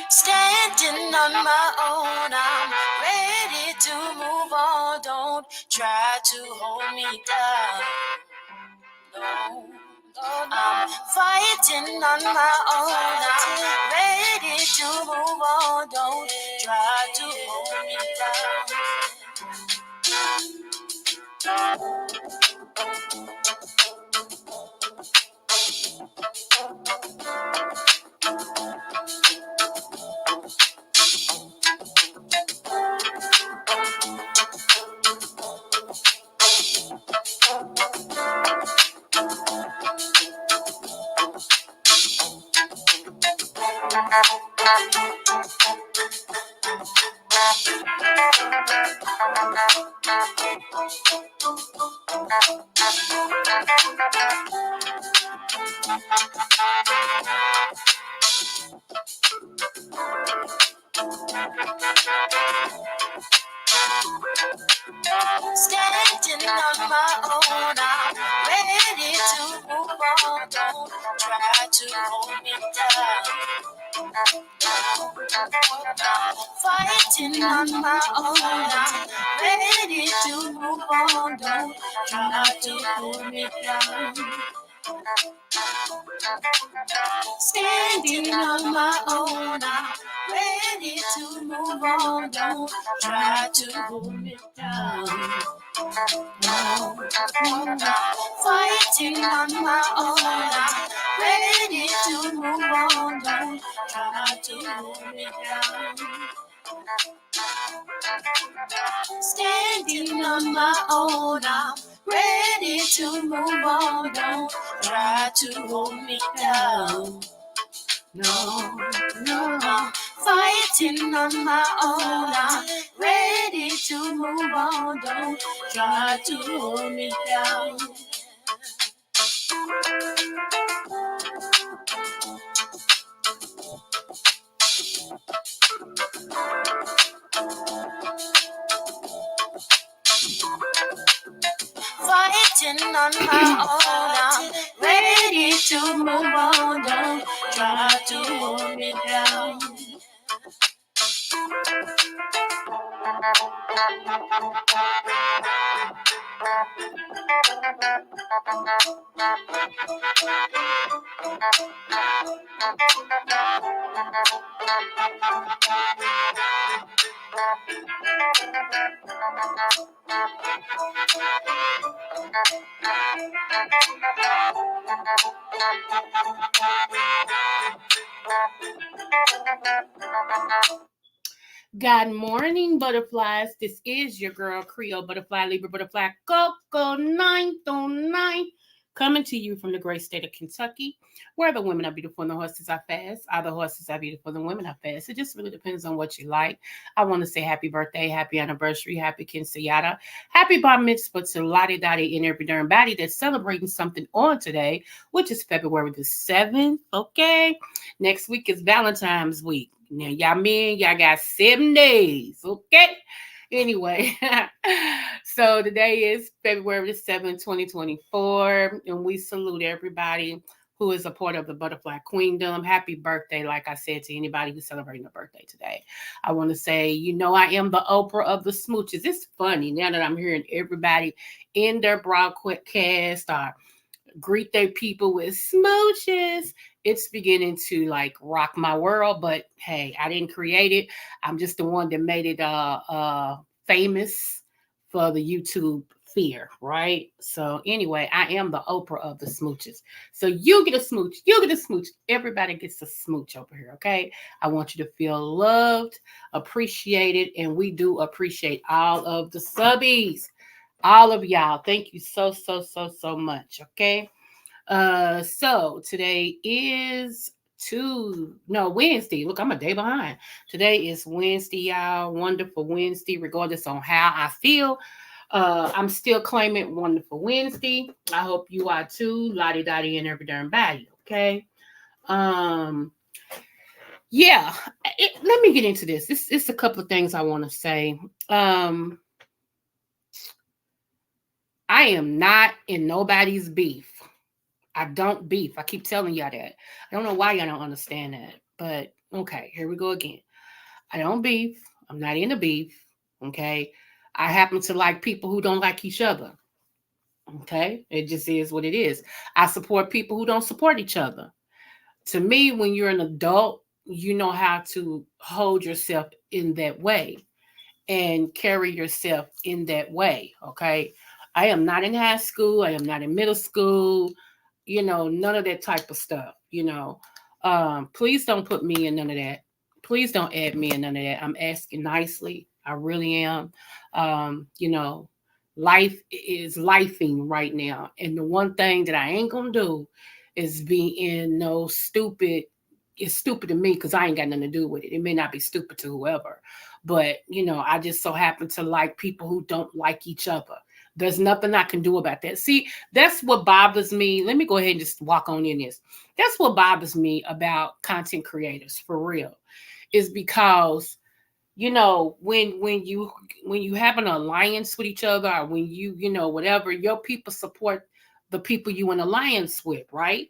Standing on my own, I'm ready to move on. Don't try to hold me down. No, no, I'm fighting on my own. I'm ready to move on. Don't try to hold me down. Standing on my own, I'm ready to move on. Don't try to hold me down. Fighting on my own, I'm ready to move on. Don't try to hold me down. Standing on my own, I'm ready to move on. Don't try to hold me down. No, no, no. Fighting on my own, I'm ready to move on. Don't try to hold me down. Standing on my own, I'm ready to move on. Don't try to hold me down. No, no, fighting on my own. I'm ready to move on. Don't try to hold me down. Fighting on my own. I'm ready to move on. Don't try to hold me down. Good morning, butterflies. This is your girl, Creole Butterfly, Libra Butterfly, Coco 909, coming to you from the great state of Kentucky, where the women are beautiful and the horses are fast. All the horses are beautiful and the women are fast. It just really depends on what you like. I want to say happy birthday, happy anniversary, happy quinceañera, happy bar mitzvah to Lottie Dottie and every darn body that's celebrating something on today, which is February the 7th. Okay. Next week is Valentine's week. Now, y'all men, y'all got 7 days, okay? Anyway, so today is February the 7th, 2024, and we salute everybody who is a part of the Butterfly Queendom. Happy birthday, like I said, to anybody who's celebrating a birthday today. I want to say, I am the Oprah of the smooches. It's funny now that I'm hearing everybody in their broadcast greet their people with smooches. It's beginning to like rock my world, but hey, I didn't create it. I'm just the one that made it famous for the YouTube fear, right? So anyway, I am the Oprah of the smooches. So you get a smooch, you get a smooch. Everybody gets a smooch over here, okay? I want you to feel loved, appreciated, and we do appreciate all of the subbies. All of y'all, thank you so much. Okay. So today is Wednesday. Look, I'm a day behind. Today is Wednesday, y'all. Wonderful Wednesday, regardless on how I feel. I'm still claiming Wonderful Wednesday. I hope you are too. Lottie Dottie and every darn body. Okay. Um. Yeah. Let me get into this. It's a couple of things I want to say. Um. I am not in nobody's beef. I don't beef. I keep telling y'all that. I don't know why y'all don't understand that. But okay, here we go again. I don't beef. I'm not in a beef. Okay. I happen to like people who don't like each other. Okay. It just is what it is. I support people who don't support each other. To me, when you're an adult, you know how to hold yourself in that way and carry yourself in that way. Okay. I am not in high school. I am not in middle school. None of that type of stuff. Please don't put me in none of that. Please don't add me in none of that. I'm asking nicely. I really am. You know, life is lifing right now. And the one thing that I ain't gonna do is be in no stupid. It's stupid to me because I ain't got nothing to do with it. It may not be stupid to whoever, but I just so happen to like people who don't like each other. There's nothing I can do about that. See, that's what bothers me. Let me go ahead and just walk on in this. That's what bothers me about content creators for real. Is because when you have an alliance with each other, or when whatever, your people support the people you in alliance with, right?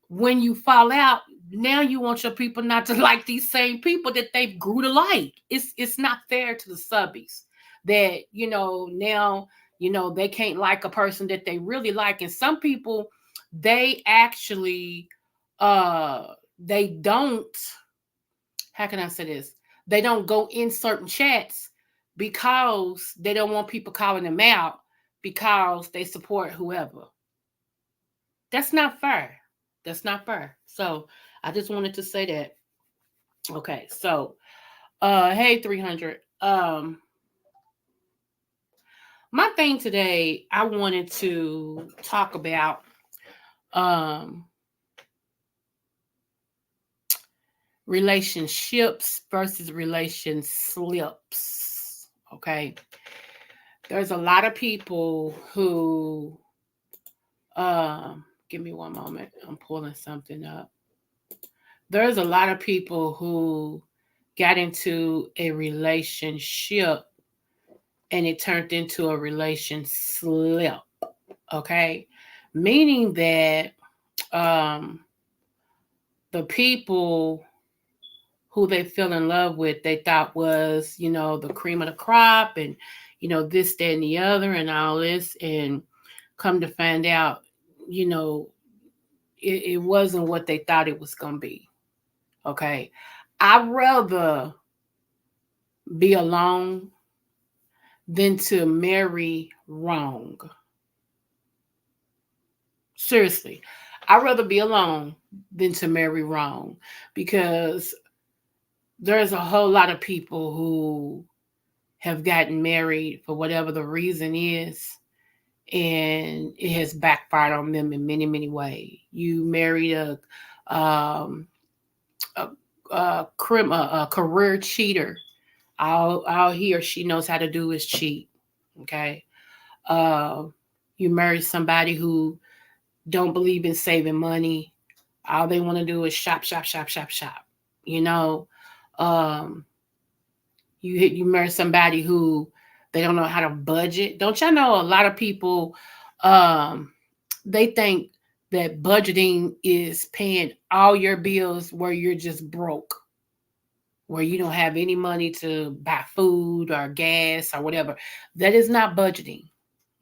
When you fall out, now you want your people not to like these same people that they've grew to like. It's not fair to the subbies that now they can't like a person that they really like. And some people, they actually uh they don't, how can I say this, they don't go in certain chats because they don't want people calling them out because they support whoever. That's not fair. That's not fair. So I just wanted to say that. Okay, so hey 300. My thing today, I wanted to talk about um relationships versus relation slips. Okay. There's a lot of people who give me one moment. I'm pulling something up. There's a lot of people who got into a relationship and it turned into a relation slip. Okay. Meaning that um, the people who they fell in love with, they thought was, the cream of the crop and, this, that, and the other and all this. And come to find out, you know, it wasn't what they thought it was going to be. Okay. I'd rather be alone than to marry wrong. Seriously. I'd rather be alone than to marry wrong because there's a whole lot of people who have gotten married for whatever the reason is, and it has backfired on them in many, many ways. You married um, a, a career cheater. All he or she knows how to do is cheat. Okay. Uh, you marry somebody who don't believe in saving money. All they want to do is shop, shop, shop, shop, shop. You know, um, you marry somebody who they don't know how to budget. Don't y'all know a lot of people um, they think that budgeting is paying all your bills where you're just broke, where you don't have any money to buy food or gas or whatever. That is not budgeting.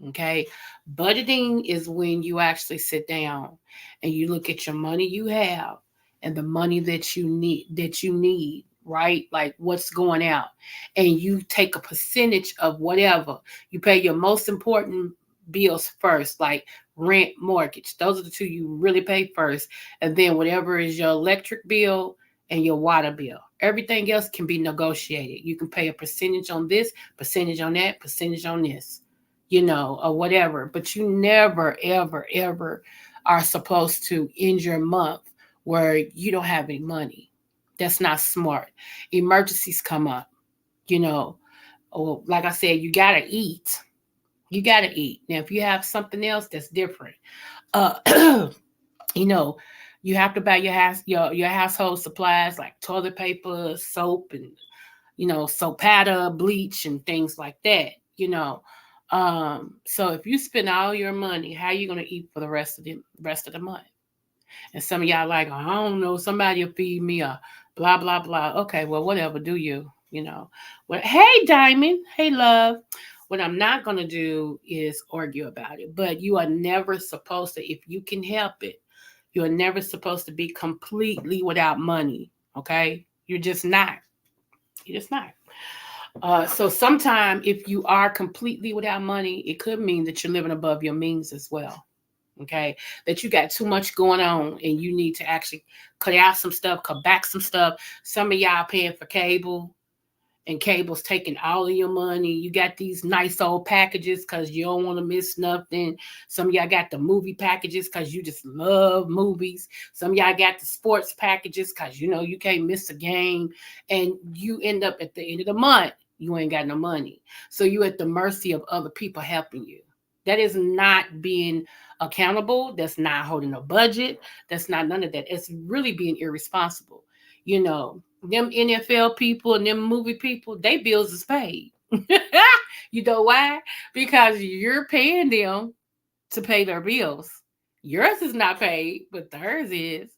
Okay. Budgeting is when you actually sit down and you look at your money you have and the money that you need, right? Like what's going out. And you take a percentage of whatever. You pay your most important bills first, like rent, mortgage. Those are the two you really pay first. And then whatever is your electric bill and your water bill. Everything else can be negotiated. You can pay a percentage on this, percentage on that, percentage on this, or whatever. But you never, ever, ever are supposed to end your month where you don't have any money. That's not smart. Emergencies come up, you know. Or like I said, you gotta eat. You got to eat. Now, if you have something else, that's different. Uh, you know, you have to buy your household supplies like toilet paper, soap, and soap powder, bleach, and things like that. So if you spend all your money, how are you gonna eat for the rest of the month? And some of y'all like, oh, I don't know, somebody will feed me a blah blah blah. Okay, well, whatever, do you? Well, hey, Diamond, hey, love. What I'm not gonna do is argue about it, but you are never supposed to, if you can help it, you're never supposed to be completely without money. Okay, you're just not. You're just not. So sometimes if you are completely without money, it could mean that you're living above your means as well. Okay, that you got too much going on and you need to actually cut out some stuff, cut back some stuff. Some of y'all paying for cable, and cable's taking all of your money. You got these nice old packages because you don't want to miss nothing. Some of y'all got the movie packages because you just love movies. Some of y'all got the sports packages because you can't miss a game. And you end up at the end of the month, you ain't got no money. So you at the mercy of other people helping you. That is not being accountable. That's not holding a budget. That's not none of that. It's really being irresponsible. Them NFL people and them movie people, they bills is paid. You know why? Because you're paying them to pay their bills. Yours is not paid, but theirs is.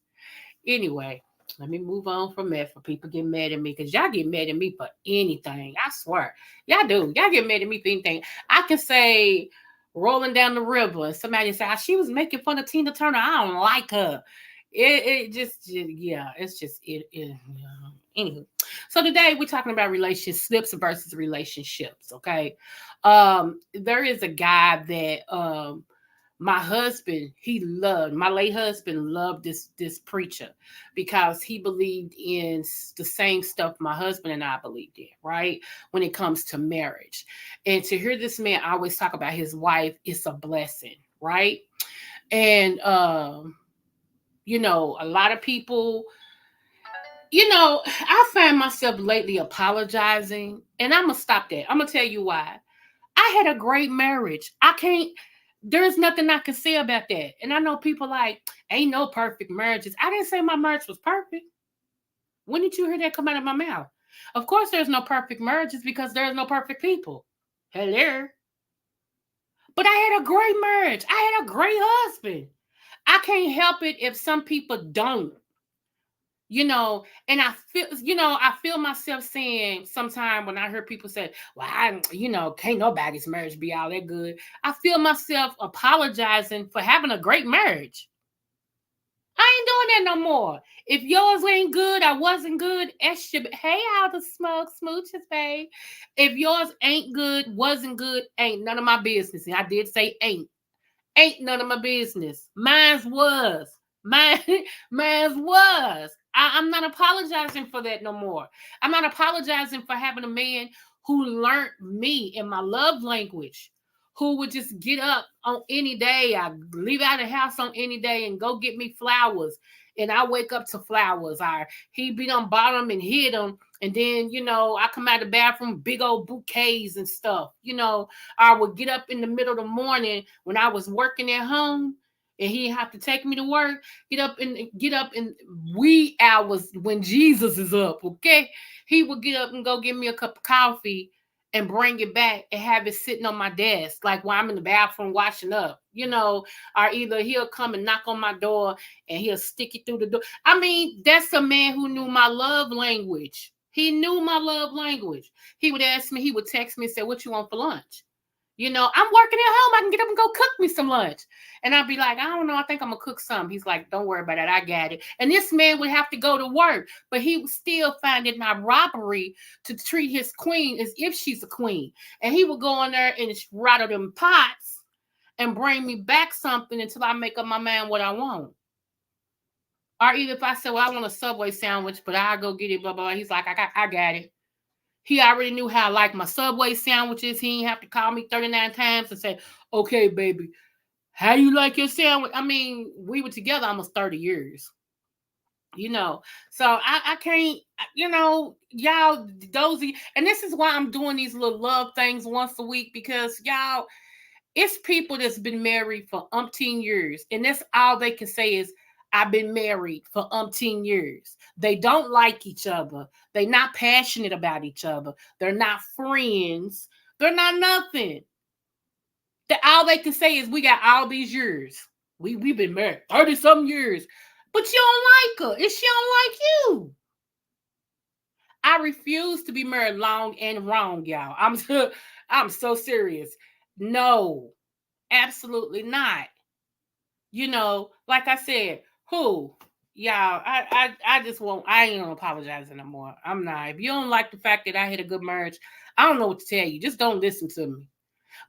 Anyway, let me move on from that for people get mad at me because y'all get mad at me for anything. I swear. Y'all do. Y'all get mad at me for anything. I can say rolling down the river and somebody say, she was making fun of Tina Turner. I don't like her. It just, yeah, it's just, anywho. So today we're talking about relationships versus relationships, okay? There is a guy that my husband, my late husband loved this preacher because he believed in the same stuff my husband and I believed in, right? When it comes to marriage. And to hear this man always talk about his wife, it's a blessing, right? And a lot of people, I find myself lately apologizing, and I'm gonna stop that. I'm gonna tell you why. I had a great marriage. There's nothing I can say about that. And I know people like, ain't no perfect marriages. I didn't say my marriage was perfect. When did you hear that come out of my mouth? Of course, there's no perfect marriages because there's no perfect people. Hello. But I had a great marriage. I had a great husband. I can't help it if some people don't. And I feel myself saying sometime when I hear people say, well, can't nobody's marriage be all that good. I feel myself apologizing for having a great marriage. I ain't doing that no more. If yours ain't good, I wasn't good. Hey, all the smoke smooches, babe. If yours ain't good, wasn't good, ain't none of my business. And I did say ain't none of my business. Mine's was. Mine, mine's was. I'm not apologizing for that no more. I'm not apologizing for having a man who learned me in my love language, who would just get up on any day. I leave out the house on any day and go get me flowers. And I wake up to flowers. He be on bottom and hit them. And then, I come out of the bathroom, big old bouquets and stuff. I would get up in the middle of the morning when I was working at home and he have to take me to work. Get up in wee hours when Jesus is up, okay? He would get up and go get me a cup of coffee and bring it back and have it sitting on my desk, like while I'm in the bathroom washing up, or either he'll come and knock on my door and he'll stick it through the door. I mean, that's a man who knew my love language. He knew my love language. He would ask me, he would text me and say, what you want for lunch? I'm working at home. I can get up and go cook me some lunch. And I'd be like, I don't know. I think I'm going to cook some. He's like, don't worry about it. I got it. And this man would have to go to work, but he would still find it not robbery to treat his queen as if she's a queen. And he would go in there and rattle them pots and bring me back something until I make up my mind what I want. Or either if I say, well, I want a Subway sandwich, but I'll go get it, blah, blah. He's like, I got it. He already knew how I like my Subway sandwiches. He didn't have to call me 39 times and say, okay, baby, how you like your sandwich? I mean, we were together almost 30 years. So I can't, y'all, and this is why I'm doing these little love things once a week because y'all, It's people that's been married for umpteen years, and that's all they can say is, I've been married for umpteen years. They don't like each other. They're not passionate about each other. They're not friends. They're not nothing. All they can say is, we got all these years. We've been married 30 some years. But you don't like her, and she don't like you. I refuse to be married long and wrong, y'all. I'm so serious. No, absolutely not. Like I said, who? Y'all, I just won't, I ain't gonna apologize anymore. I'm not. If you don't like the fact that I had a good marriage, I don't know what to tell you. Just don't listen to me.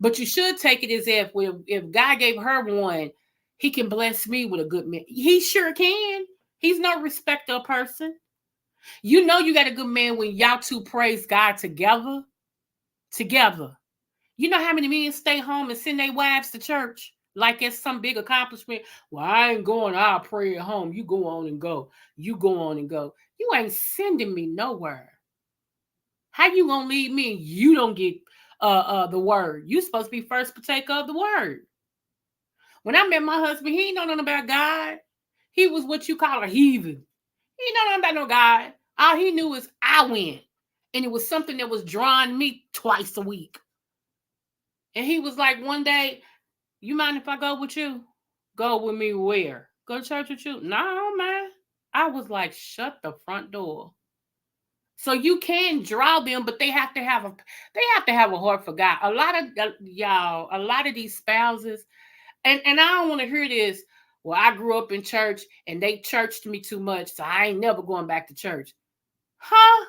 But you should take it as if God gave her one, he can bless me with a good man. He sure can. He's no respecter of person. You know you got a good man when y'all two praise God together. Together. You know how many men stay home and send their wives to church? Like it's some big accomplishment. Well, I ain't going, I'll pray at home. You go on and go. You go on and go. You ain't sending me nowhere. How you gonna leave me and you don't get the word? You supposed to be first partaker of the word. When I met my husband, he ain't know nothing about God. He was what you call a heathen. He ain't know nothing about no God. All he knew is I went. And it was something that was drawing me twice a week. And he was like, one day, you mind if I go with you? Go with me where? Go to church with you? No, man. I was like, shut the front door. So you can draw them, but they have to have a heart for God. A lot of y'all, a lot of these spouses, and I don't want to hear this. Well, I grew up in church and they churched me too much, so I ain't never going back to church. Huh?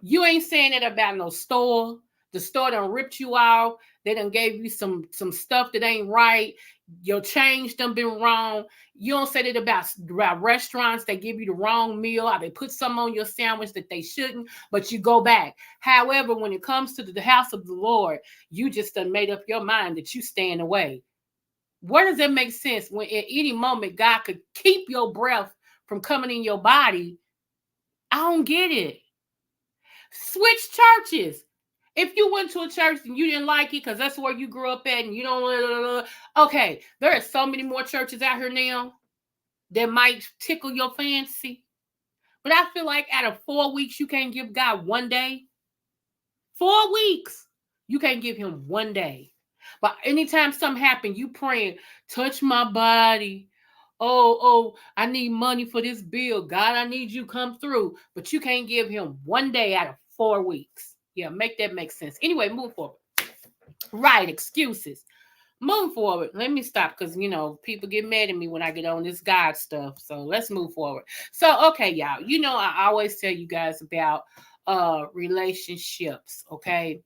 You ain't saying it about no store. The store done ripped you out. They done gave you some stuff that ain't right. Your change done been wrong. You don't say that about restaurants. They give you the wrong meal, or they put something on your sandwich that they shouldn't, but you go back. However, when it comes to the house of the Lord, you just done made up your mind that you staying away. Where does that make sense when at any moment God could keep your breath from coming in your body? I don't get it. Switch churches. If you went to a church and you didn't like it because that's where you grew up at and you don't, okay, there are so many more churches out here now that might tickle your fancy. But I feel like out of 4 weeks, you can't give God one day. 4 weeks, you can't give him one day. But anytime something happens, you praying, touch my body. Oh, I need money for this bill. God, I need you come through. But you can't give him one day out of 4 weeks. Yeah, make that make sense. Anyway, move forward. Right, excuses. Move forward. Let me stop because people get mad at me when I get on this God stuff. So let's move forward. So okay, y'all. I always tell you guys about relationships. Okay.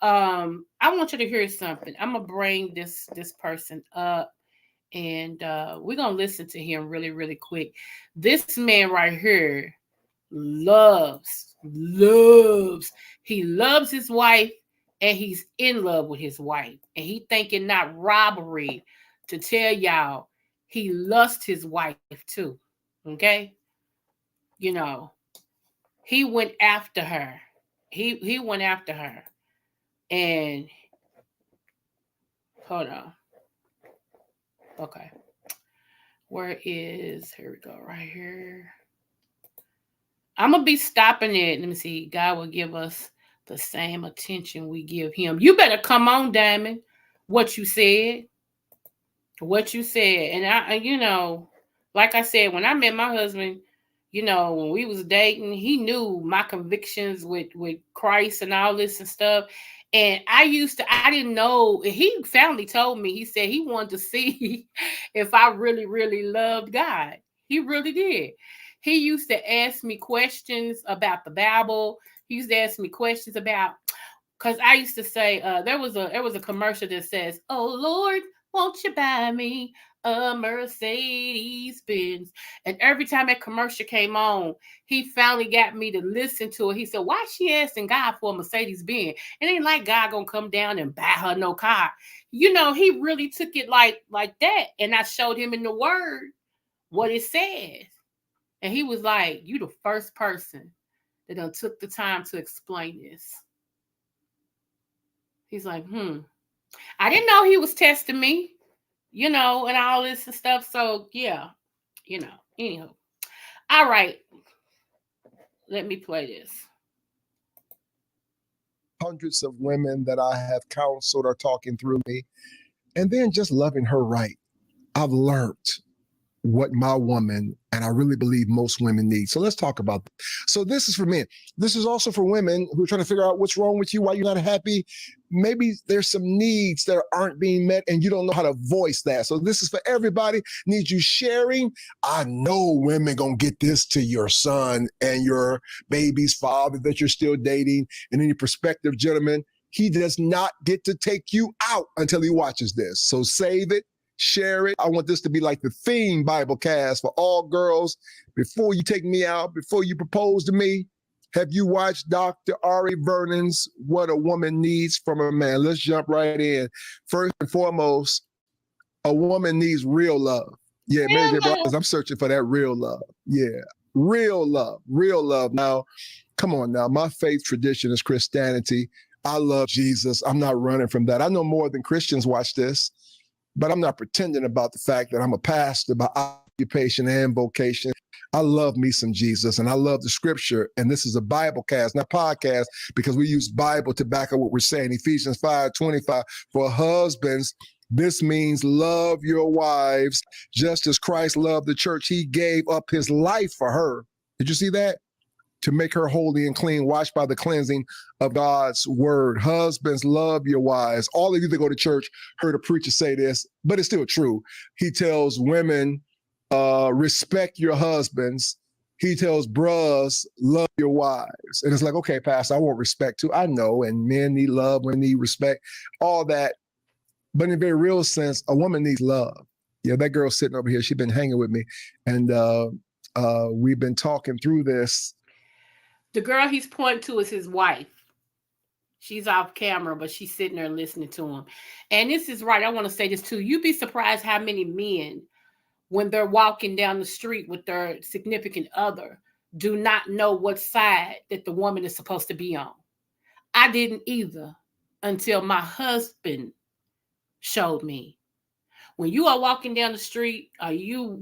I want you to hear something. I'm gonna bring this person up and we're gonna listen to him really, really quick. This man right here loves he loves his wife and he's in love with his wife and he thinking not robbery to tell y'all he lusts his wife too. Okay. you know he went after her. He went after her. And hold on. Okay, where is, here we go, right here. I'm gonna be stopping it. Let me see. God will give us the same attention we give him. You better come on, Diamond. What you said. What you said. And like I said, when I met my husband, when we was dating, he knew my convictions with Christ and all this and stuff. And I didn't know. He finally told me, he said he wanted to see if I really, really loved God. He really did. He used to ask me questions about the Bible. He used to ask me questions about, because I used to say, there was a commercial that says, "Oh Lord, won't you buy me a Mercedes Benz?" And every time that commercial came on, he finally got me to listen to it. He said, "Why is she asking God for a Mercedes Benz? It ain't like God gonna come down and buy her no car." He really took it like that. And I showed him in the Word what it says, and he was like, "You the first person that done took the time to explain this." He's like, I didn't know he was testing me, and all this and stuff. So yeah, Anywho, all right, let me play this. Hundreds of women that I have counseled are talking through me, and then just loving her right. I've learned what my woman, and I really believe most women need. So let's talk about that. So this is for men. This is also for women who are trying to figure out what's wrong with you, why you're not happy. Maybe there's some needs that aren't being met and you don't know how to voice that. So this is for everybody. Needs you sharing. I know women gonna get this to your son and your baby's father that you're still dating, and any prospective gentleman. He does not get to take you out until he watches this. So save it, share it. I want this to be like the theme Bible cast for all girls. Before you take me out, before you propose to me, have you watched Dr. Ari Vernon's What a Woman Needs from a Man? Let's jump right in. First and foremost, a woman needs real love. Yeah, Mary J. Blige, I'm searching for that real love. Yeah, real love, real love. Now, come on now. My faith tradition is Christianity. I love Jesus. I'm not running from that. I know more than Christians watch this, but I'm not pretending about the fact that I'm a pastor by occupation and vocation. I love me some Jesus, and I love the scripture. And this is a Bible cast, not podcast, because we use Bible to back up what we're saying. Ephesians 5:25, for husbands, this means love your wives just as Christ loved the church. He gave up his life for her. Did you see that? To make her holy and clean, washed by the cleansing of God's word. Husbands, love your wives. All of you that go to church heard a preacher say this, but it's still true. He tells women, respect your husbands. He tells bros, love your wives. And it's like, okay, Pastor, I want respect too. I know, and men need love, women need respect, all that. But in a very real sense, a woman needs love. Yeah, that girl sitting over here, she's been hanging with me, and we've been talking through this. The girl he's pointing to is his wife. She's off camera, but she's sitting there listening to him. And this is right. I want to say this too. You'd be surprised how many men, when they're walking down the street with their significant other, do not know what side that the woman is supposed to be on. I didn't either until my husband showed me. When you are walking down the street, are you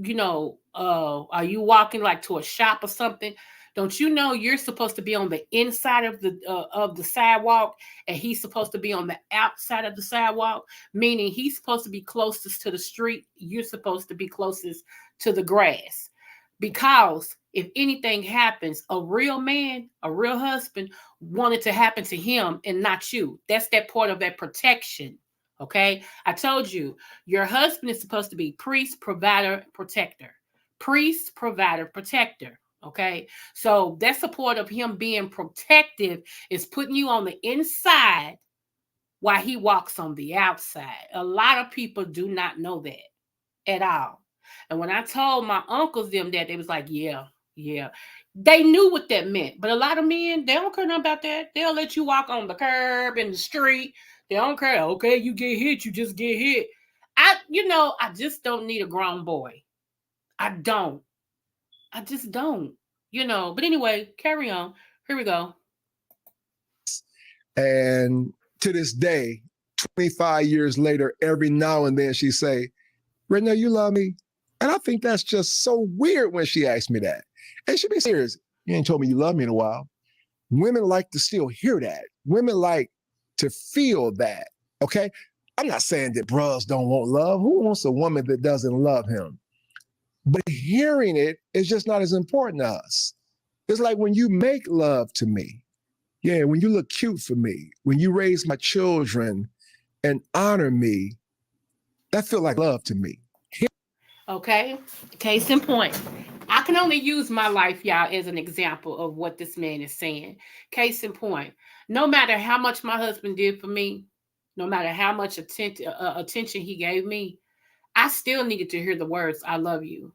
walking like to a shop or something? Don't you know you're supposed to be on the inside of the sidewalk, and he's supposed to be on the outside of the sidewalk? Meaning he's supposed to be closest to the street. You're supposed to be closest to the grass, because if anything happens, a real man, a real husband, wanted to happen to him and not you. That's that part of that protection. Okay, I told you, your husband is supposed to be priest, provider, protector. Priest, provider, protector. Okay, so that support of him being protective is putting you on the inside while he walks on the outside. A lot of people do not know that at all. And when I told my uncles them that, they was like, yeah, yeah. They knew what that meant. But a lot of men, they don't care nothing about that. They'll let you walk on the curb in the street. They don't care. Okay, you get hit, you just get hit. I just don't need a grown boy. I don't. I just don't. But anyway, carry on. Here we go. And to this day, 25 years later, every now and then she say, Renee, you love me? And I think that's just so weird when she asks me that. And she be serious. You ain't told me you love me in a while. Women like to still hear that. Women like to feel that. Okay? I'm not saying that bros don't want love. Who wants a woman that doesn't love him? But hearing it is just not as important to us. It's like when you make love to me. Yeah, when you look cute for me, when you raise my children and honor me, that feel like love to me. Okay, case in point. I can only use my life, y'all, as an example of what this man is saying. Case in point, no matter how much my husband did for me, no matter how much attention he gave me, I still needed to hear the words, I love you.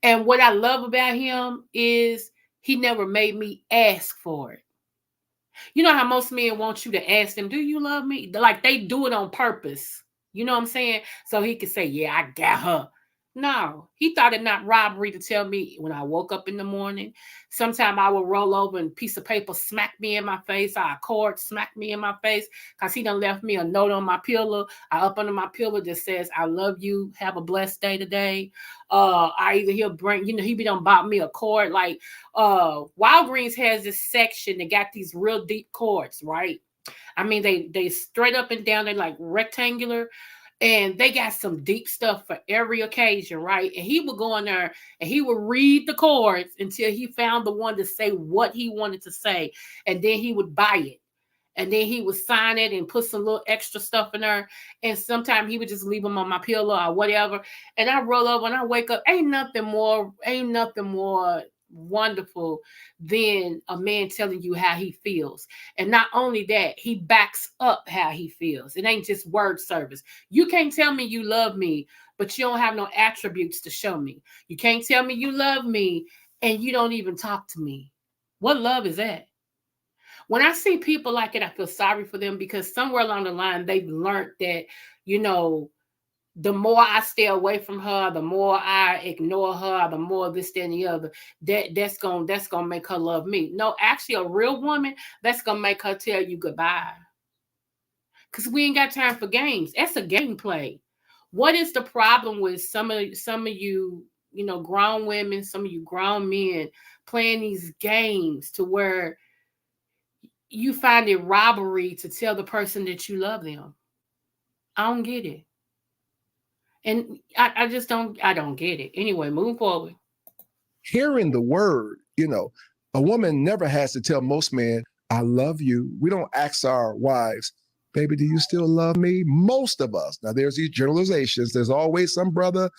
And what I love about him is he never made me ask for it. You know how most men want you to ask them, do you love me? Like they do it on purpose. You know what I'm saying? So he could say, yeah, I got her. No, he thought it not robbery to tell me when I woke up in the morning. Sometime I would roll over and a piece of paper smack me in my face, or a cord smack me in my face, because he done left me a note on my pillow. I up under my pillow that says, I love you, have a blessed day today. I either he'll bring, he be done bought me a cord. Like Walgreens has this section that got these real deep cords, right? I mean, they straight up and down, they like rectangular. And they got some deep stuff for every occasion, right? And he would go in there and he would read the chords until he found the one to say what he wanted to say. And then he would buy it. And then he would sign it and put some little extra stuff in there. And sometimes he would just leave them on my pillow or whatever. And I roll over and I wake up. Ain't nothing more wonderful than a man telling you how he feels. And not only that, he backs up how he feels. It ain't just word service. You can't tell me you love me, but you don't have no attributes to show me. You can't tell me you love me and you don't even talk to me. What love is that? When I see people like it, I feel sorry for them, because somewhere along the line, they've learned that, the more I stay away from her, the more I ignore her, the more this, that, and the other, that's gonna make her love me. No, actually, a real woman, that's gonna make her tell you goodbye. Because we ain't got time for games. That's a gameplay. What is the problem with some of you, grown women, some of you grown men playing these games to where you find it robbery to tell the person that you love them? I don't get it. And I just don't get it. Anyway, moving forward. Hearing the word, a woman never has to tell most men, I love you. We don't ask our wives, baby, do you still love me? Most of us. Now, there's these generalizations. There's always some brother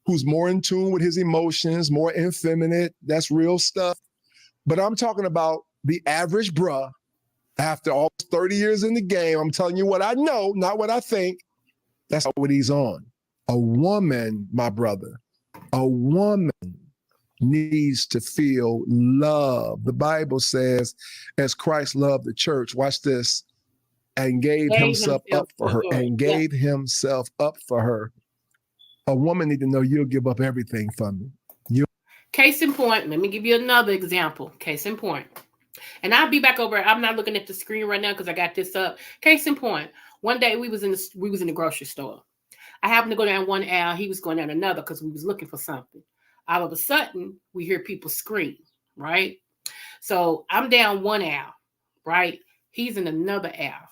who's more in tune with his emotions, more effeminate. That's real stuff. But I'm talking about the average bruh. After almost 30 years in the game, I'm telling you what I know, not what I think. That's what he's on. A woman, my brother, a woman needs to feel love. The Bible says, as Christ loved the church, watch this, and gave himself up for her, and gave himself up for her. A woman needs to know you'll give up everything for me. Case in point, let me give you another example. Case in point. And I'll be back over. I'm not looking at the screen right now because I got this up. Case in point, one day we was in the grocery store. I happened to go down one aisle. He was going down another because we was looking for something. All of a sudden, we hear people scream, right? So I'm down one aisle, right? He's in another aisle.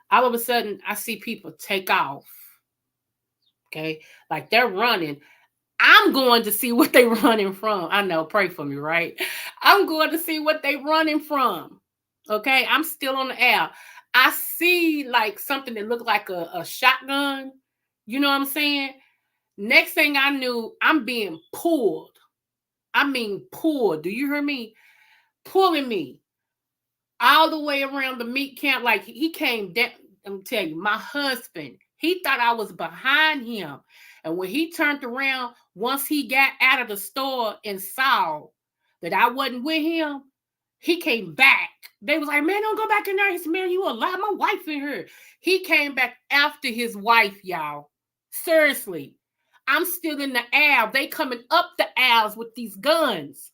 All of a sudden, I see people take off, okay? Like they're running. I'm going to see what they running from. I know, pray for me, right? I'm going to see what they running from. Okay, I'm still on the air. I see like something that looked like a shotgun. You know what I'm saying? Next thing I knew, I'm being pulled. I mean, pulled. Do you hear me? Pulling me all the way around the meat camp. Like he came down. I'm telling you, my husband, he thought I was behind him. And when he turned around, once he got out of the store and saw that I wasn't with him, he came back. They was like, man, don't go back in there. He said, man, you alive? My wife in here. He came back after his wife, y'all. Seriously. I'm still in the aisle. They coming up the aisles with these guns.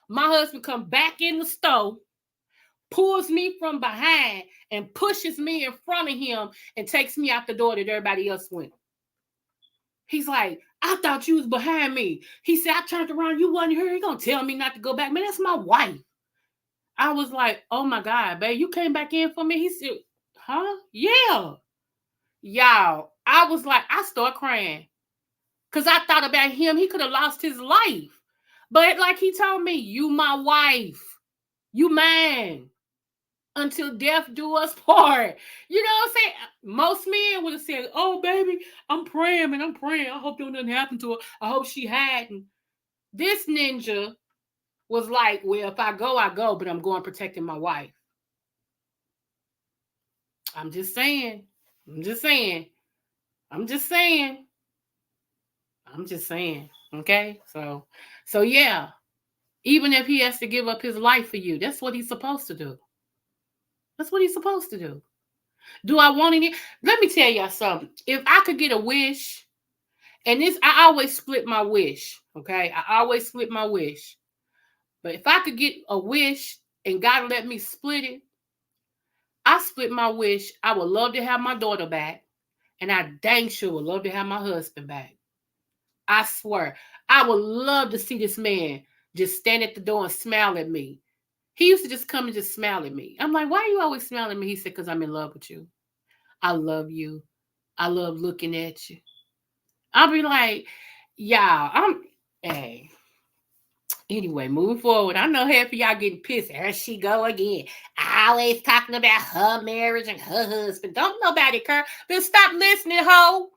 My husband come back in the store, pulls me from behind and pushes me in front of him and takes me out the door that everybody else went. He's like, I thought you was behind me. He said, I turned around, you wasn't here. He gonna tell me not to go back. Man, that's my wife. I was like, oh my God, babe, you came back in for me? He said, huh? Yeah. Y'all, I was like, I started crying. Because I thought about him. He could have lost his life. But like he told me, you my wife. You mine. Until death do us part. You know what I'm saying? Most men would have said, oh, baby, I'm praying, man. I'm praying. I hope nothing happened to her. I hope she hadn't. This ninja was like, well, if I go, I go, but I'm going protecting my wife. I'm just saying. Okay? So yeah. Even if he has to give up his life for you, that's what he's supposed to do. That's what he's supposed to do. Do I want any? Let me tell y'all something. If I could get a wish And this, I always split my wish. Okay, I always split my wish. But if I could get a wish and God let me split it, I split my wish. I would love to have my daughter back, and I dang sure would love to have my husband back. I swear, I would love to see this man just stand at the door and smile at me. He used to just come and just smile at me. I'm like, why are you always smiling at me? He said, because I'm in love with you. I love you. I love looking at you. I'll be like, yeah, hey. Anyway, moving forward. I know half of y'all getting pissed. There she go again. Always talking about her marriage and her husband. Don't nobody care. Then stop listening, ho.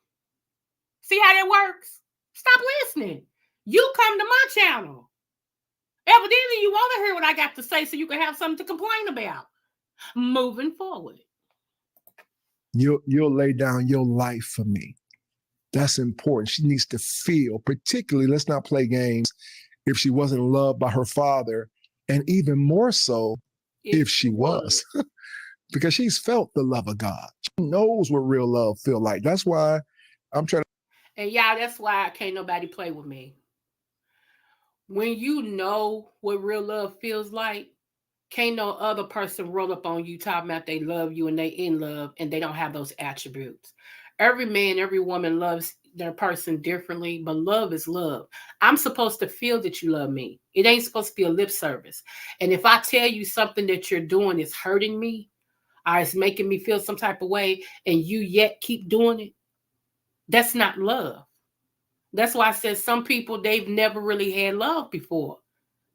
See how that works? Stop listening. You come to my channel. Evidently, you want to hear what I got to say so you can have something to complain about. Moving forward. You'll lay down your life for me. That's important. She needs to feel, particularly, let's not play games, if she wasn't loved by her father, and even more so if she was. Because she's felt the love of God. She knows what real love feel like. That's why I'm trying to. And y'all, that's why can't nobody play with me. When you know what real love feels like, can't no other person roll up on you talking about they love you and they in love and they don't have those attributes. Every man, every woman loves their person differently, but love is love. I'm supposed to feel that you love me. It ain't supposed to be a lip service. And if I tell you something that you're doing is hurting me or it's making me feel some type of way and you yet keep doing it, that's not love. That's why I said some people, they've never really had love before.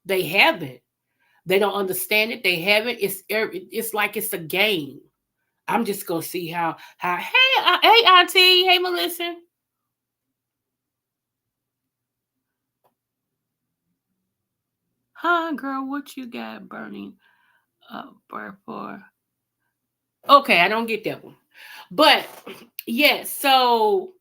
They haven't. They don't understand it. They haven't. It's like it's a game. I'm just gonna see how. Hey, Auntie. Hey, Melissa. Huh, girl? What you got burning up for? Okay, I don't get that one. But yeah, so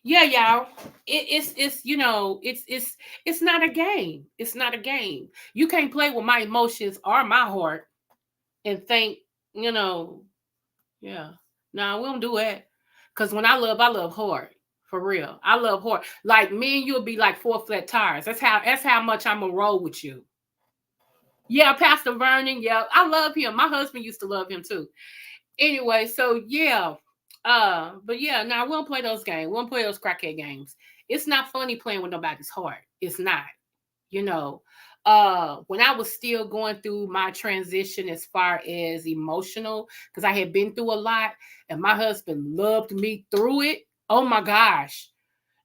yeah, y'all. It's it's not a game. It's not a game. You can't play with my emotions or my heart and think, you know, yeah. No, we don't do that. Cause when I love hard. For real. I love hard. Like me and you'll be like 4 flat tires. That's how much I'm gonna roll with you. Yeah, Pastor Vernon. Yeah, I love him. My husband used to love him too. Anyway, so yeah. But yeah, now we don't play those games. We don't play those crackhead games. It's not funny playing with nobody's heart. It's not. You know, when I was still going through my transition as far as emotional, because I had been through a lot and my husband loved me through it. Oh my gosh.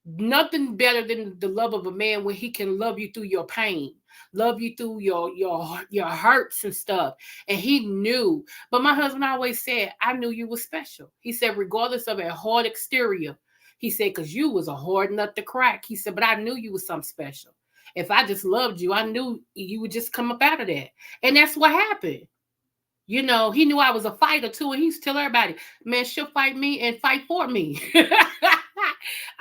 Nothing better than the love of a man when he can love you through your pain, love you through your hurts and stuff. And he knew. But my husband always said, I knew you were special. He said, regardless of a hard exterior, he said, because you was a hard nut to crack. He said, but I knew you was something special. If I just loved you, I knew you would just come up out of that. And that's what happened. You know, he knew I was a fighter too, and he used to tell everybody, man, she'll fight me and fight for me. He said,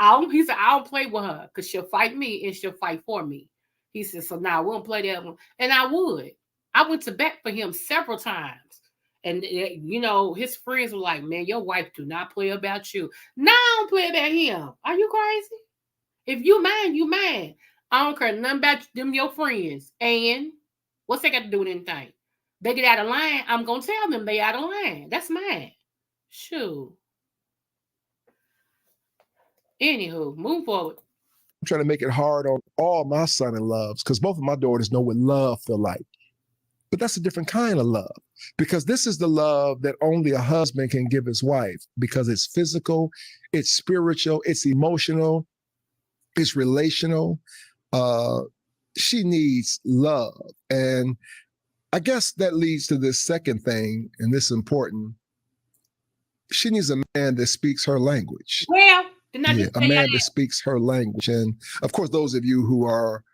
I don't play with her because she'll fight me and she'll fight for me. He said, so now we don't play that one. And I would. I went to bat for him several times. And, you know, his friends were like, man, your wife do not play about you. No, I don't play about him. Are you crazy? If you mine, you mine. I don't care nothing about them, your friends. And what's that got to do with anything? They get out of line, I'm going to tell them they out of line. That's mine. Shoot. Anywho, move forward. I'm trying to make it hard on all my son-in-laws because both of my daughters know what love feel like. But that's a different kind of love because this is the love that only a husband can give his wife because it's physical, it's spiritual, it's emotional, it's relational. She needs love. And I guess that leads to this second thing, and this is important. She needs a man that speaks her language. Well, a man that speaks her language. And of course, those of you who are,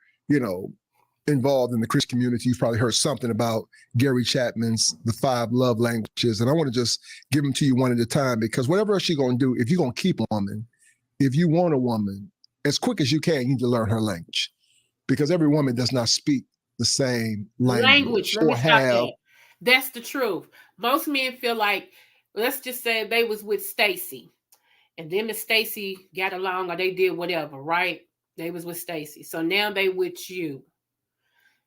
involved in the Christian community, you've probably heard something about Gary Chapman's The 5 Love Languages. And I want to just give them to you one at a time because whatever else you're going to do, if you're going to keep a woman, if you want a woman, as quick as you can, you need to learn her language because every woman does not speak the same language. Let me stop that. That's the truth. Most men feel like, let's just say they was with Stacy and them and Stacy got along, or they did whatever, right? They was with Stacy. So now they with you.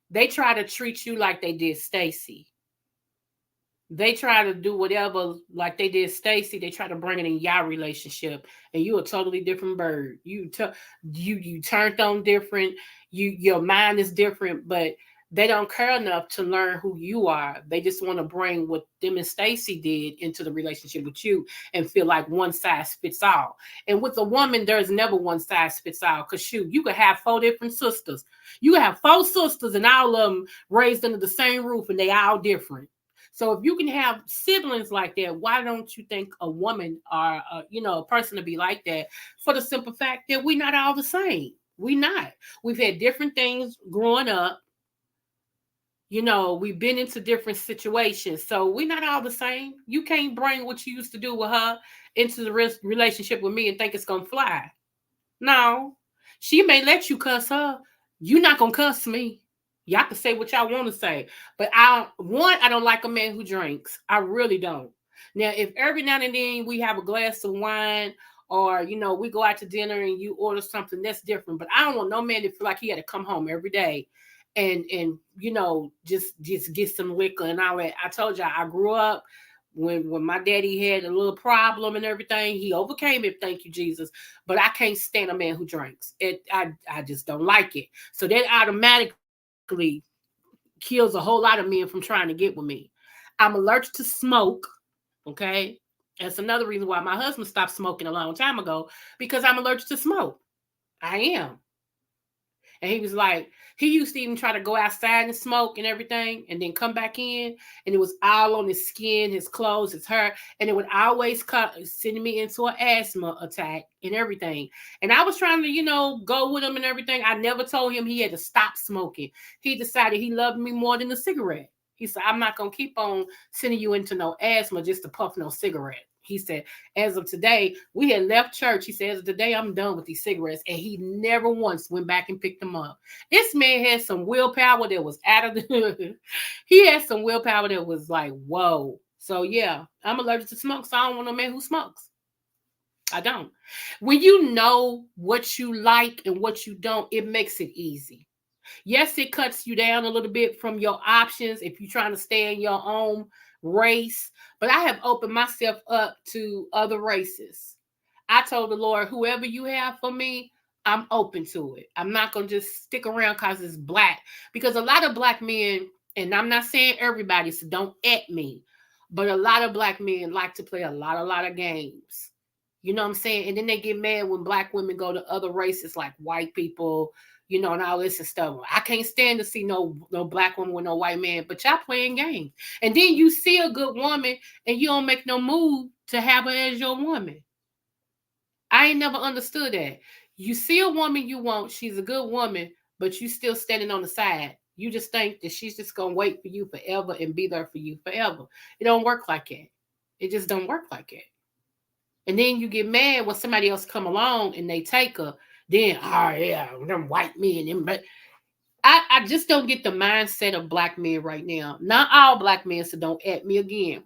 They try to treat you like they did Stacy. They try to do whatever like they did Stacy. They try to bring it in your relationship, and you a totally different bird. You turned on different. Your mind is different, but they don't care enough to learn who you are. They just want to bring what them and Stacy did into the relationship with you and feel like one size fits all. And with a woman, there's never one size fits all. Cause shoot, you could have 4 different sisters. You could have 4 sisters, and all of them raised under the same roof, and they all different. So if you can have siblings like that, why don't you think a woman or a person to be like that? For the simple fact that we're not all the same. We're not. We've had different things growing up. We've been into different situations, so we're not all the same. You can't bring what you used to do with her into the relationship with me and think it's gonna fly. No, she may let you cuss her. You're not gonna cuss me. Y'all can say what y'all want to say, but I don't like a man who drinks. I really don't. Now, if every now and then we have a glass of wine, or we go out to dinner and you order something, that's different. But I don't want no man to feel like he had to come home every day and just get some liquor and all that. I told y'all I grew up when my daddy had a little problem and everything. He overcame it, thank you, Jesus. But I can't stand a man who drinks. I just don't like it. So that automatically kills a whole lot of men from trying to get with me. I'm allergic to smoke. Okay. That's another reason why my husband stopped smoking a long time ago, because I'm allergic to smoke. I am. And he was like, he used to even try to go outside and smoke and everything and then come back in, and it was all on his skin, his clothes, his hair, and it would always send me into an asthma attack and everything. And I was trying to, go with him and everything. I never told him he had to stop smoking. He decided he loved me more than a cigarette. He said, I'm not going to keep on sending you into no asthma just to puff no cigarette. He said, as of today, we had left church. He said, as of today, I'm done with these cigarettes. And he never once went back and picked them up. This man had some willpower that was out of the... He had some willpower that was like, whoa. So, yeah, I'm allergic to smoke, so I don't want no man who smokes. I don't. When you know what you like and what you don't, it makes it easy. Yes, it cuts you down a little bit from your options if you're trying to stay in your own race, but I have opened myself up to other races. I told the Lord, whoever you have for me, I'm open to it. I'm not going to just stick around because it's black, because a lot of black men, and I'm not saying everybody, so don't at me, but a lot of black men like to play a lot of games. You know what I'm saying? And then they get mad when black women go to other races like white people, and all this and stuff. I can't stand to see no black woman with no white man, but y'all playing games. And then you see a good woman and you don't make no move to have her as your woman. I ain't never understood that. You see a woman you want, she's a good woman, but you still standing on the side. You just think that she's just going to wait for you forever and be there for you forever. It don't work like that. It just don't work like that. And then you get mad when somebody else come along and they take her. Then, them white men. But I just don't get the mindset of black men right now. Not all black men, so don't at me again.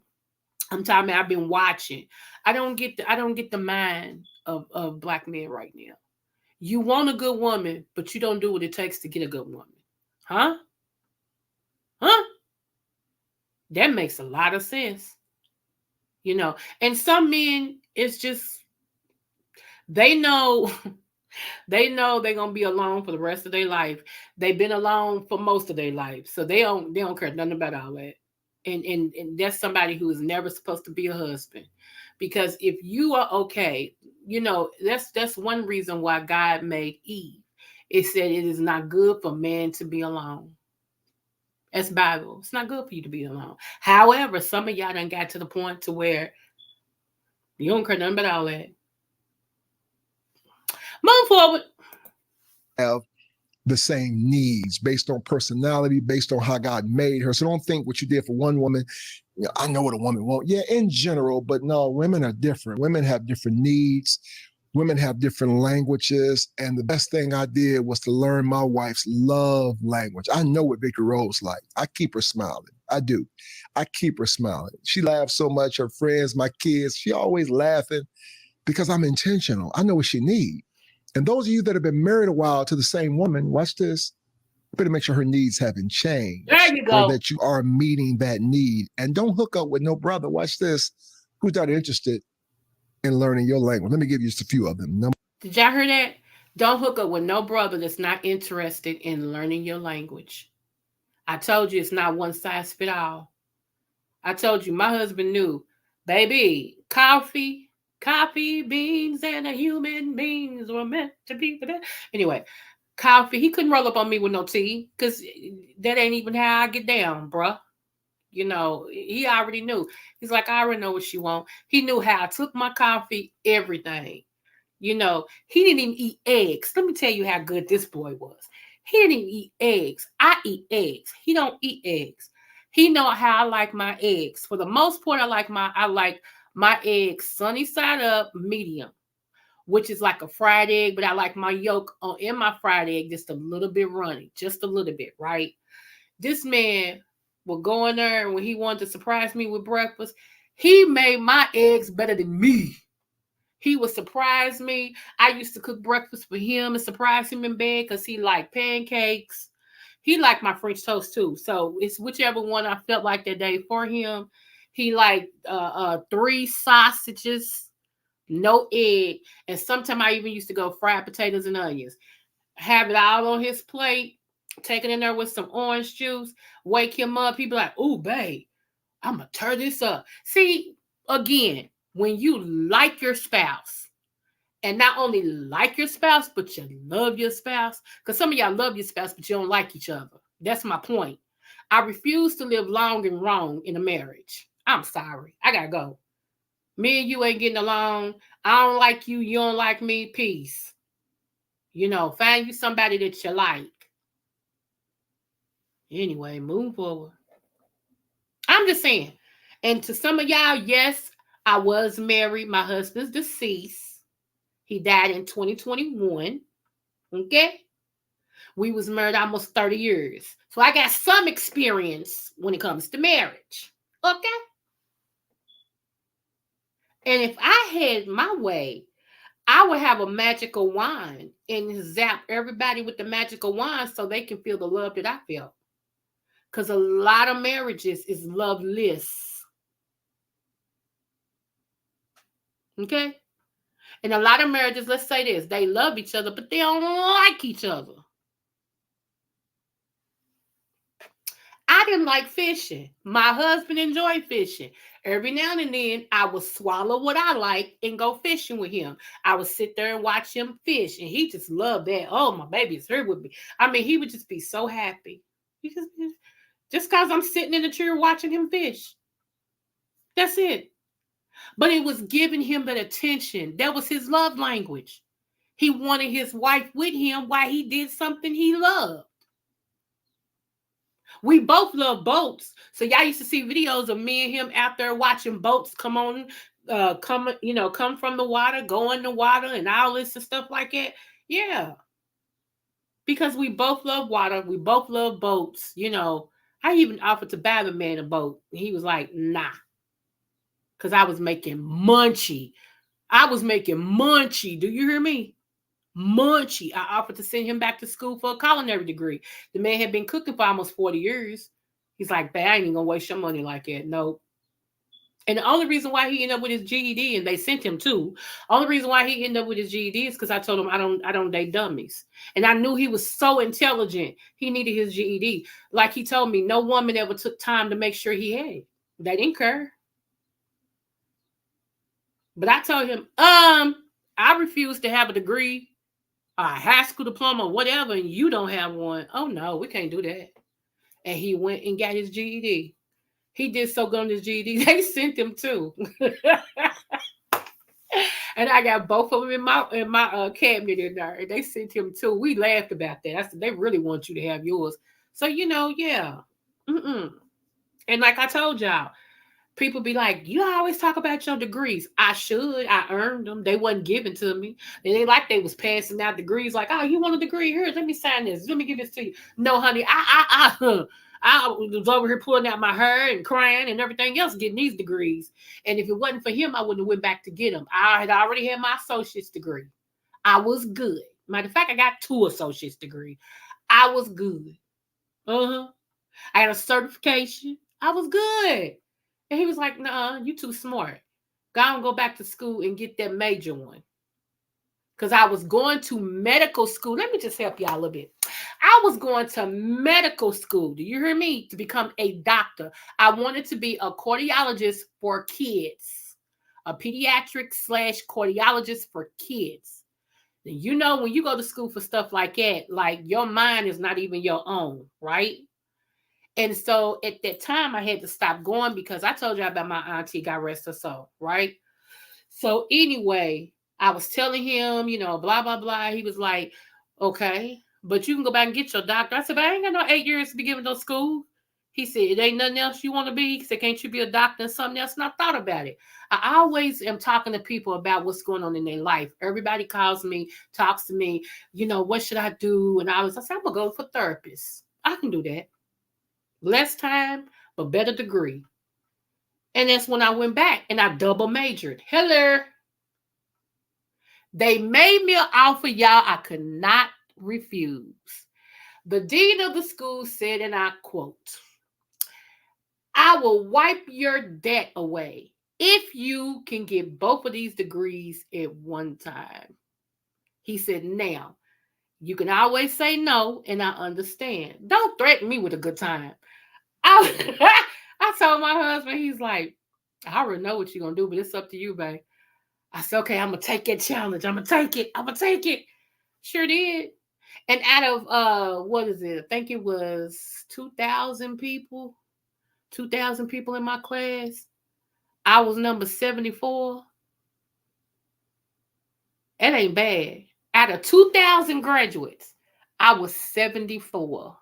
I'm talking about I've been watching. I don't get the mind of black men right now. You want a good woman, but you don't do what it takes to get a good woman. Huh? That makes a lot of sense. And some men, it's just, they know they're going to be alone for the rest of their life. They've been alone for most of their life. So they don't care nothing about all that. And that's somebody who is never supposed to be a husband. Because if you are okay, that's one reason why God made Eve. It said it is not good for man to be alone. That's Bible. It's not good for you to be alone. However, some of y'all done got to the point to where you don't care nothing about all that. Move forward. Have the same needs based on personality, based on how God made her. So don't think what you did for one woman, I know what a woman wants. Yeah, in general, but no, women are different. Women have different needs. Women have different languages. And the best thing I did was to learn my wife's love language. I know what Vicki Rose like. I keep her smiling. I do. I keep her smiling. She laughs so much. Her friends, my kids, she always laughing. because I'm intentional. I know what she needs. And those of you that have been married a while to the same woman, watch this. You better make sure her needs haven't There changed you or go. that you are meeting that need. And don't hook up with no brother. Watch this. Who's not interested in learning your language? Let me give you just a few of them. Did y'all hear that? Don't hook up with no brother that's not interested in learning your language. I told you it's not one size fit all. I told you my husband knew, baby, coffee beans, and a human beings were meant to be the best. Anyway, coffee. He couldn't roll up on me with no tea because that ain't even how I get down, bruh. You know, he already knew. He's like, I already know what you want. He knew how I took my coffee, everything. You know, he didn't even eat eggs. Let me tell you how good this boy was. He didn't even eat eggs. I eat eggs. He don't eat eggs. He know how I like my eggs. For the most part, I like my eggs sunny side up, medium, which is like a fried egg, but I like my yolk on in my fried egg just a little bit runny, just a little bit, right? This man will go in there and when he wanted to surprise me with breakfast, he made my eggs better than me. He would surprise me. I used to cook breakfast for him and surprise him in bed because he liked pancakes. He liked my French toast too. So it's whichever one I felt like that day for him. He liked 3 sausages, no egg. And sometimes I even used to go fried potatoes and onions. Have it all on his plate, take it in there with some orange juice, wake him up. He'd be like, "Ooh, babe, I'm going to turn this up." See, again, when you like your spouse, and not only like your spouse, but you love your spouse, because some of y'all love your spouse, but you don't like each other. That's my point. I refuse to live long and wrong in a marriage. I'm sorry. I got to go. Me and you ain't getting along. I don't like you. You don't like me. Peace. You know, find you somebody that you like. Anyway, move forward. I'm just saying. And to some of y'all, yes, I was married. My husband's deceased. He died in 2021. Okay? We was married almost 30 years. So I got some experience when it comes to marriage. Okay? And if I had my way, I would have a magical wand and zap everybody with the magical wand so they can feel the love that I feel. Because a lot of marriages is loveless. Okay? And a lot of marriages, let's say this, they love each other, but they don't like each other. I didn't like fishing. My husband enjoyed fishing. Every now and then, I would swallow what I like and go fishing with him. I would sit there and watch him fish, and he just loved that. Oh, my baby is here with me. I mean, he would just be so happy. He just because I'm sitting in the chair watching him fish. That's it. But it was giving him that attention. That was his love language. He wanted his wife with him while he did something he loved. We both love boats. So y'all used to see videos of me and him out there watching boats come on, come from the water, go in the water and all this and stuff like that. Yeah. Because we both love water. We both love boats. I even offered to buy the man a boat. And he was like, nah. Because I was making munchy. Do you hear me? Munchy. I offered to send him back to school for a culinary degree. The man had been cooking for almost 40 years. He's like, "Babe, I ain't even gonna waste your money like that." No. And the only reason why he ended up with his GED, and they sent him to, only reason why he ended up with his GED is because I told him I don't date dummies. And I knew he was so intelligent, he needed his GED. Like he told me, no woman ever took time to make sure he had it. They didn't care. But I told him, I refuse to have a degree, a high school diploma, whatever, and you don't have one. Oh no, we can't do that. And he went and got his GED. He did so good on his GED. They sent him too. And I got both of them in my cabinet in there. And they sent him too. We laughed about that. I said, they really want you to have yours. So yeah. Mm-mm. And like I told y'all, people be like, you always talk about your degrees. I should. I earned them. They wasn't given to me. And they like they was passing out degrees like, oh, you want a degree? Here, let me sign this. Let me give this to you. No, honey, I was over here pulling out my hair and crying and everything else, getting these degrees. And if it wasn't for him, I wouldn't have went back to get them. I had already had my associate's degree. I was good. Matter of fact, I got 2 associate's degree. I was good. Uh-huh. I had a certification. I was good. And he was like, "Nah, you too smart. Go back to school and get that major one." Because I was going to medical school. Let me just help y'all a little bit. I was going to medical school. Do you hear me? To become a doctor. I wanted to be a cardiologist for kids, a pediatric / cardiologist for kids. You know, when you go to school for stuff like that, like your mind is not even your own, right? And so at that time, I had to stop going because I told you about my auntie, God rest her soul, right? So anyway, I was telling him, blah, blah, blah. He was like, okay, but you can go back and get your doctor. I said, but I ain't got no 8 years to be giving no school. He said, it ain't nothing else you want to be. He said, can't you be a doctor and something else? And I thought about it. I always am talking to people about what's going on in their life. Everybody calls me, talks to me, what should I do? And I said, I'm going to go for therapist. I can do that. Less time, but better degree. And that's when I went back and I double majored. Hello. They made me an offer, y'all, I could not refuse. The dean of the school said, and I quote, I will wipe your debt away if you can get both of these degrees at one time. He said, now, you can always say no, and I understand. Don't threaten me with a good time. I told my husband, he's like, I already know what you're going to do, but it's up to you, babe. I said, okay, I'm going to take that challenge. I'm going to take it. Sure did. And out of, what is it? I think it was 2,000 people. 2,000 people in my class. I was number 74. It ain't bad. Out of 2,000 graduates, I was 74.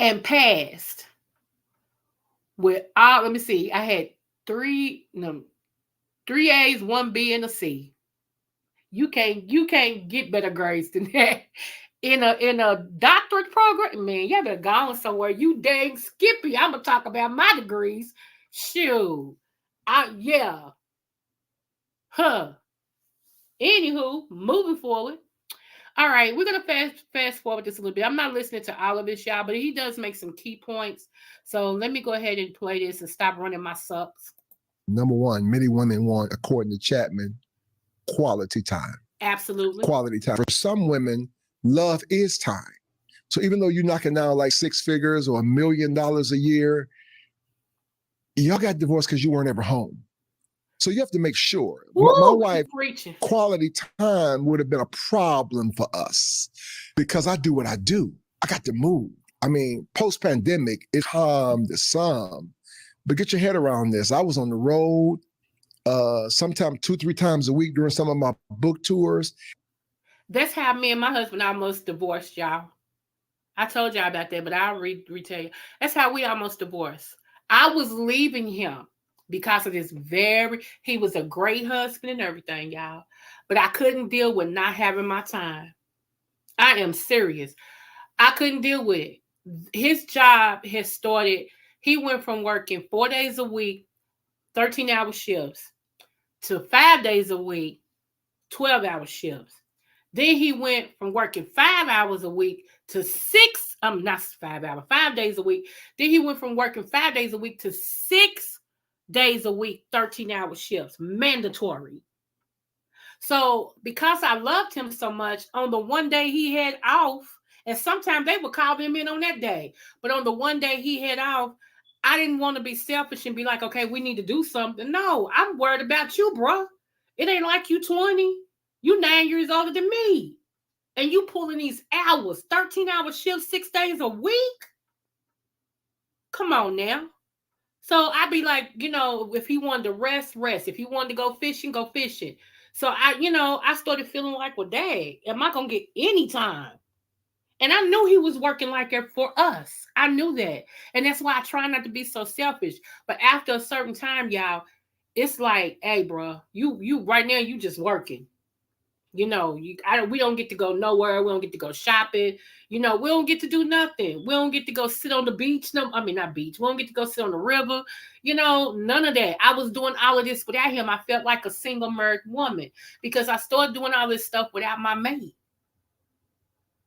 And passed with all, let me see, I had three A's, 1 B, and a C. You can't get better grades than that. In a doctorate program, man, you better go somewhere. You dang skippy. I'm gonna talk about my degrees. Shoot. Yeah. Huh. Anywho, moving forward. All right, we're gonna fast forward this a little bit. I'm not listening to all of this, y'all, but he does make some key points. So let me go ahead and play this and stop running my sucks. Number one, many women want, according to Chapman, quality time. Absolutely. Quality time. For some women, love is time. So even though you're knocking down like 6 figures or $1 million a year, y'all got divorced because you weren't ever home. So you have to make sure. Woo, my wife, preaching. Quality time would have been a problem for us because I do what I do. I got to move. I mean, post-pandemic, it's calmed some, but get your head around this. I was on the road sometimes 2-3 times a week during some of my book tours. That's how me and my husband almost divorced, y'all. I told y'all about that, but I'll retell you. That's how we almost divorced. I was leaving him because of this he was a great husband and everything, y'all. But I couldn't deal with not having my time. I am serious. I couldn't deal with it. His job has started, he went from working 4 days a week, 13-hour shifts, to 5 days a week, 12-hour shifts. Then he went from working 5 hours a week to 5 days a week. Then he went from working 5 days a week to 6 days a week, 13-hour shifts, mandatory. So because I loved him so much, on the one day he had off, and sometimes they would call him in on that day, but on the one day he had off, I didn't want to be selfish and be like, okay, we need to do something. No, I'm worried about you, bro. It ain't like you 20. You 9 years older than me. And you pulling these hours, 13-hour shifts, 6 days a week? Come on now. So I'd be like, if he wanted to rest. If he wanted to go fishing, go fishing. So I started feeling like, well, dang, am I going to get any time? And I knew he was working like that for us. I knew that. And that's why I try not to be so selfish. But after a certain time, y'all, it's like, hey, bro, you right now, you just working. We don't get to go nowhere. We don't get to go shopping. We don't get to do nothing. We don't get to go sit on the beach. No, I mean not beach. We don't get to go sit on the river. None of that. I was doing all of this without him. I felt like a single married woman because I started doing all this stuff without my mate.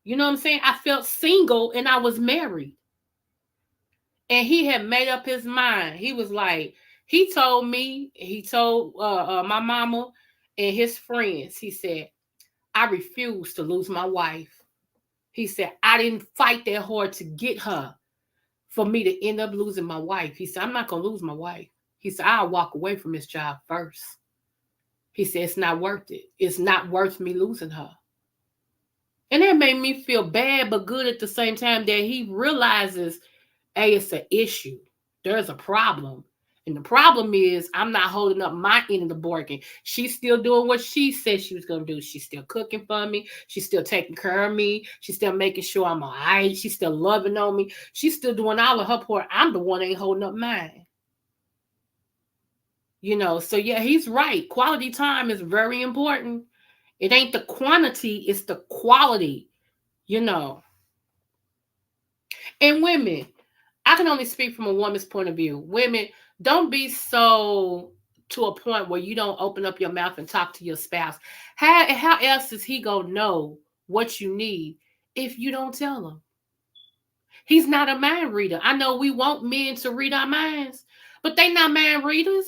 You know what I'm saying? I felt single and I was married. And he had made up his mind. He was like, he told my mama and his friends, he said, I refuse to lose my wife. He said, I didn't fight that hard to get her for me to end up losing my wife. He said, I'm not going to lose my wife. He said, I'll walk away from this job first. He said, it's not worth it. It's not worth me losing her. And that made me feel bad, but good at the same time that he realizes, hey, it's an issue. There's a problem. And the problem is I'm not holding up my end of the bargain. She's still doing what she said she was going to do. She's still cooking for me. She's still taking care of me. She's still making sure I'm all right. She's still loving on me. She's still doing all of her part. I'm the one that ain't holding up mine. So yeah, he's right. Quality time is very important. It ain't the quantity, it's the quality, And women, I can only speak from a woman's point of view. Women, don't be so to a point where you don't open up your mouth and talk to your spouse. How else is he going to know what you need if you don't tell him? He's not a mind reader. I know we want men to read our minds, but they not mind readers.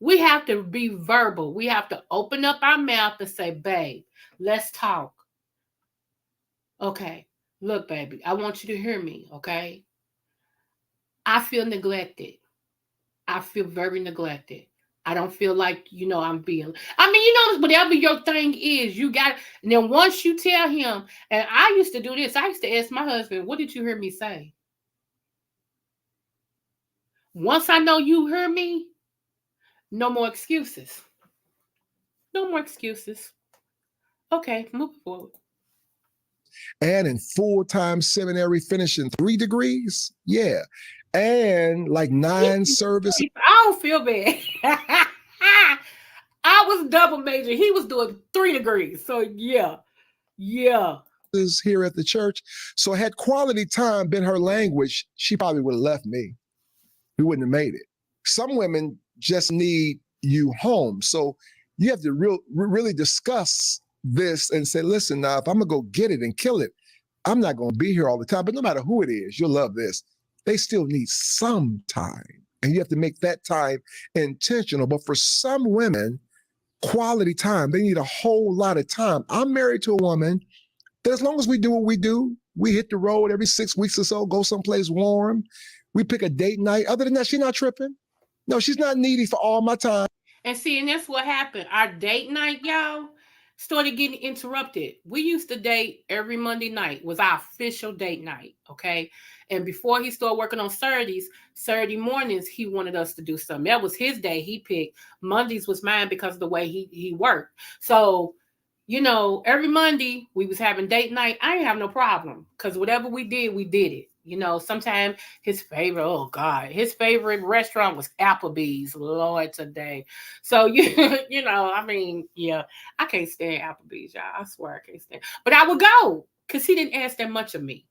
We have to be verbal. We have to open up our mouth and say, babe, let's talk. Okay, look, baby, I want you to hear me, okay? I feel neglected. I feel very neglected. I don't feel like, I'm being, whatever your thing is, you got, and then once you tell him, and I used to do this, I used to ask my husband, what did you hear me say? Once I know you hear me, no more excuses. No more excuses. Okay, move forward. And in full-time seminary finishing 3 degrees. Yeah. And like 9 services. I don't feel bad. I was double major. He was doing 3 degrees. So yeah. Here at the church. So had quality time been her language, she probably would have left me. We wouldn't have made it. Some women just need you home. So you have to really discuss this and say, listen, now, if I'm going to go get it and kill it, I'm not going to be here all the time. But no matter who it is, you'll love this. They still need some time. And you have to make that time intentional. But for some women, quality time, they need a whole lot of time. I'm married to a woman that as long as we do what we do, we hit the road every 6 weeks or so, go someplace warm. We pick a date night. Other than that, she's not tripping. No, she's not needy for all my time. And see, and that's what happened. Our date night, y'all, started getting interrupted. We used to date every Monday night, was our official date night, okay? And before he started working on Saturday mornings, he wanted us to do something. That was his day he picked. Mondays was mine because of the way he worked. So, every Monday we was having date night. I didn't have no problem because whatever we did it. Sometimes his favorite restaurant was Applebee's. Lord, today. So, I can't stand Applebee's, y'all. I swear I can't stand. But I would go because he didn't ask that much of me.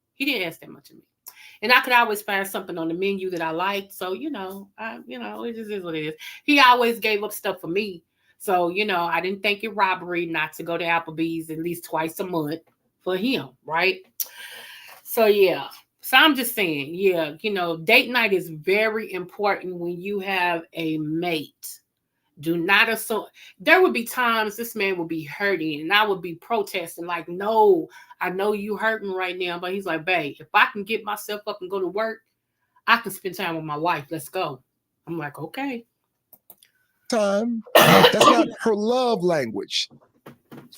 And I could always find something on the menu that I liked. So, it just is what it is. He always gave up stuff for me. So, I didn't think it robbery not to go to Applebee's at least twice a month for him, right? So, yeah. So I'm just saying, yeah, date night is very important when you have a mate. Do not assume. There would be times this man would be hurting and I would be protesting like, no, I know you hurting right now. But he's like, babe, if I can get myself up and go to work, I can spend time with my wife. Let's go. I'm like, okay. Time. That's not her love language.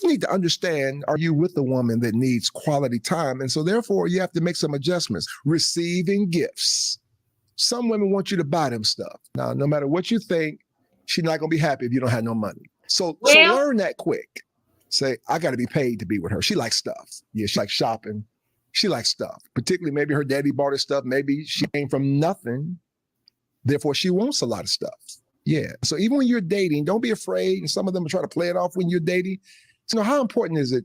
You need to understand, are you with a woman that needs quality time? And so therefore you have to make some adjustments. Receiving gifts. Some women want you to buy them stuff. Now, no matter what you think, she's not going to be happy if you don't have no money. So learn that quick. Say, I got to be paid to be with her. She likes stuff. Yeah, she likes shopping. She likes stuff. Particularly maybe her daddy bought her stuff. Maybe she came from nothing. Therefore, she wants a lot of stuff. Yeah. So even when you're dating, don't be afraid. And some of them are trying to play it off when you're dating. So, how important is it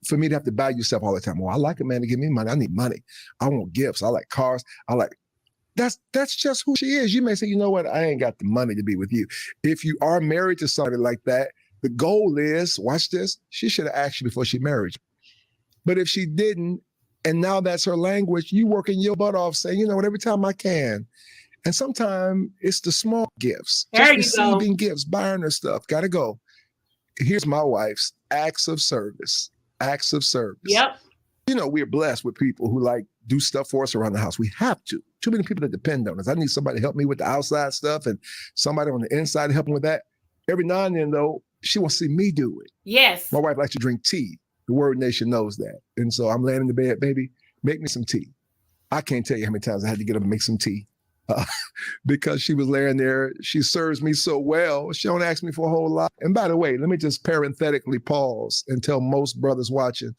for me to have to buy you stuff all the time? Well, I like a man to give me money. I need money. I want gifts. I like cars. I like that's just who she is. You may say, you know what? I ain't got the money to be with you. If you are married to somebody like that, the goal is, watch this, she should have asked you before she married you. But if she didn't, and now that's her language, you working your butt off saying, you know what, every time I can. And sometimes it's the small gifts, There just you go. receiving gifts, buying her stuff. Gotta go. Here's my wife's acts of service. Acts of service. Yep. You know, we're blessed with people who like do stuff for us around the house. We have to. Too many people that depend on us. I need somebody to help me with the outside stuff and somebody on the inside to help me with that. Every now and then, though, she wants to see me do it. Yes. My wife likes to drink tea. The Word Nation knows that. And so I'm laying in the bed, baby, make me some tea. I can't tell you how many times I had to get up and make some tea because she was laying there. She serves me so well. She don't ask me for a whole lot. And by the way, let me just parenthetically pause and tell most brothers watching,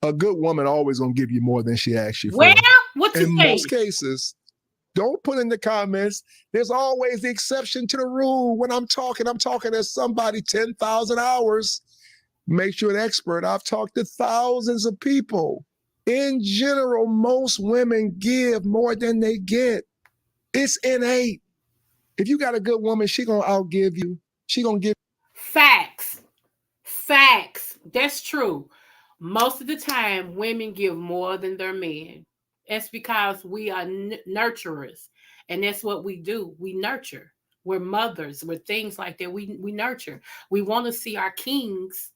a good woman always gonna give you more than she asks you for. Well, what you in say? most cases, don't put in the comments, there's always the exception to the rule. When I'm talking as somebody 10,000 hours. Makes you an expert. I've talked to thousands of people. In general, most women give more than they get. It's innate. If you got a good woman, she gonna outgive you. She gonna give. Facts. Facts. That's true. Most of the time, women give more than their men. That's because we are nurturers. And that's what we do. We nurture. We're mothers. We're things like that. We nurture. We want to see our kings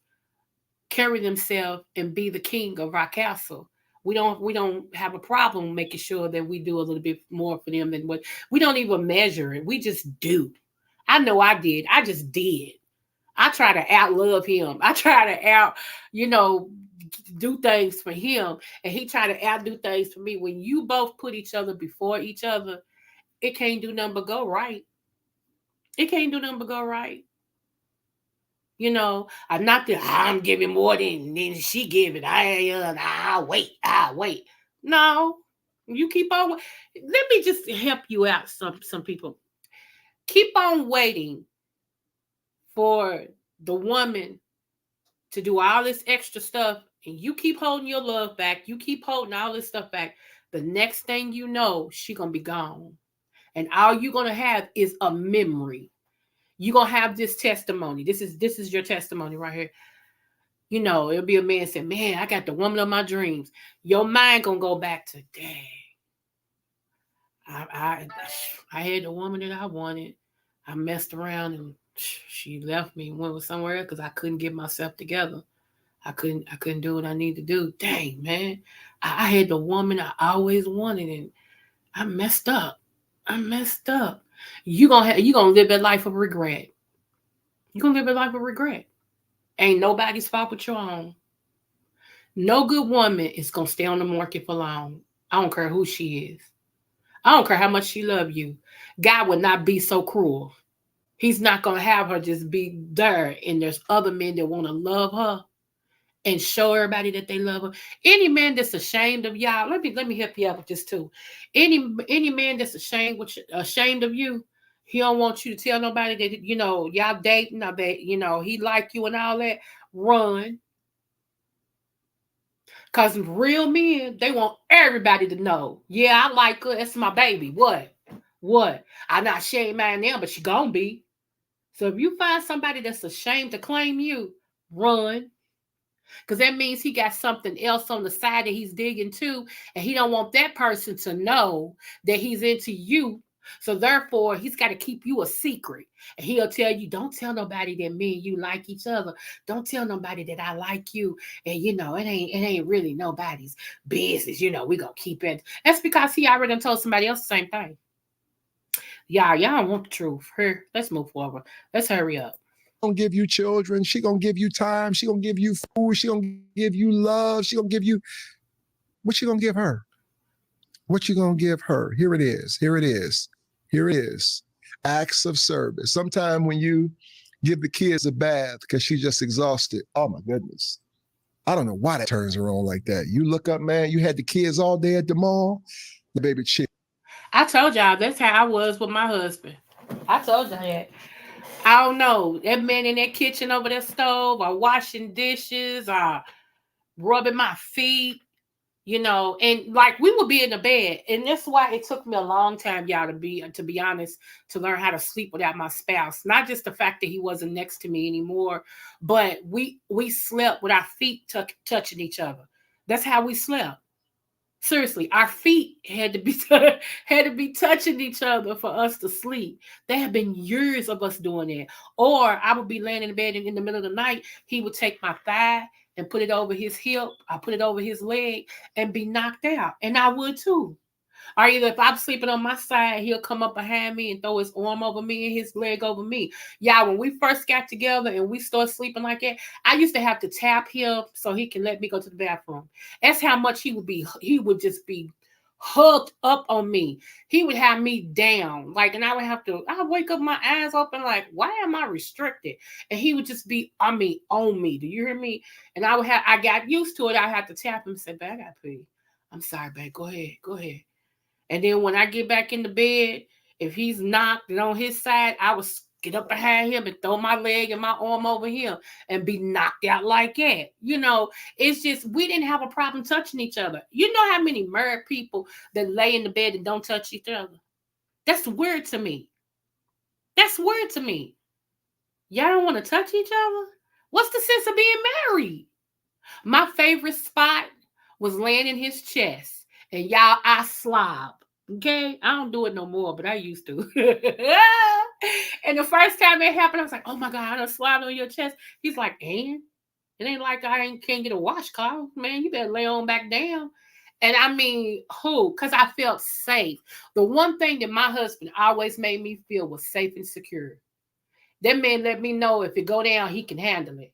carry themselves and be the king of our castle. We don't have a problem making sure that we do a little bit more for them than what we don't even measure it. We just do. I know I did. I just did. I try to outlove him. I try to do things for him, and he try to outdo things for me. When you both put each other before each other, it can't do nothing but go right. It can't do nothing but go right. You know, I'm not that I'm giving more than she giving. I'll wait. No, you keep on. Let me just help you out. Some people keep on waiting for the woman to do all this extra stuff, and you keep holding your love back. You keep holding all this stuff back. The next thing you know, she gonna be gone, and all you're gonna have is a memory. You're gonna have this testimony. This is your testimony right here. You know, it'll be a man saying, man, I got the woman of my dreams. Your mind gonna go back to, dang, I had the woman that I wanted. I messed around and she left me and went with somewhere else because I couldn't get myself together. I couldn't do what I need to do. Dang, man. I had the woman I always wanted and I messed up. You gonna live a life of regret. You're gonna live a life of regret. Ain't nobody's fault but your own. No good woman is gonna stay on the market for long. I don't care who she is. I don't care how much she love you. God would not be so cruel. He's not gonna have her just be there, and there's other men that want to love her and show everybody that they love her. Any man that's ashamed of y'all, let me help you out with this too. Any man that's ashamed of you, he don't want you to tell nobody that y'all dating or that he like you and all that. Run. Because real men, they want everybody to know. Yeah, I like her. That's my baby. What? I'm not ashamed right now, but she gonna be. So if you find somebody that's ashamed to claim you, run. Because that means he got something else on the side that he's digging to, and he don't want that person to know that he's into you. So therefore, he's got to keep you a secret. And he'll tell you, don't tell nobody that me and you like each other. Don't tell nobody that I like you. And it ain't really nobody's business. We gonna keep it. That's because he already done told somebody else the same thing. Y'all don't want the truth. Here, let's move forward. Let's hurry up. Gonna give you children. She gonna give you time. She gonna give you food. She gonna give you love. She gonna give you. What you gonna give her? What you gonna give her? Here it is. Acts of service. Sometime when you give the kids a bath because she's just exhausted. Oh my goodness. I don't know why that turns her on like that. You look up, man, you had the kids all day at the mall. The baby chill. I told y'all that's how I was with my husband. I told y'all that. I don't know. That man in that kitchen over that stove, or washing dishes, or rubbing my feet, and like we would be in the bed, and that's why it took me a long time, y'all, to be honest, to learn how to sleep without my spouse. Not just the fact that he wasn't next to me anymore, but we slept with our feet touching each other. That's how we slept. Seriously, our feet had to be had to be touching each other for us to sleep. There have been years of us doing that. Or I would be laying in the bed in the middle of the night. He would take my thigh and put it over his hip. I put it over his leg and be knocked out. And I would too. Or either if I'm sleeping on my side, he'll come up behind me and throw his arm over me and his leg over me. Yeah, when we first got together and we started sleeping like that, I used to have to tap him so he can let me go to the bathroom. That's how much he would just be hooked up on me. He would have me down. Like, and I would wake up my eyes open, like, why am I restricted? And he would just be, on me. Do you hear me? And I got used to it. I had to tap him and say, babe, I got to pee. I'm sorry, babe. Go ahead. Go ahead. And then when I get back in the bed, if he's knocked and on his side, I would get up behind him and throw my leg and my arm over him and be knocked out like that. It's just we didn't have a problem touching each other. You know how many married people that lay in the bed and don't touch each other? That's weird to me. That's weird to me. Y'all don't want to touch each other? What's the sense of being married? My favorite spot was laying in his chest. And y'all, I slob. Okay? I don't do it no more, but I used to. And the first time it happened, I was like, oh my God, I done slobbed on your chest. He's like, and? It ain't like can't get a washcloth. Man, you better lay on back down. And I mean, who? Because I felt safe. The one thing that my husband always made me feel was safe and secure. That man let me know if it go down, he can handle it.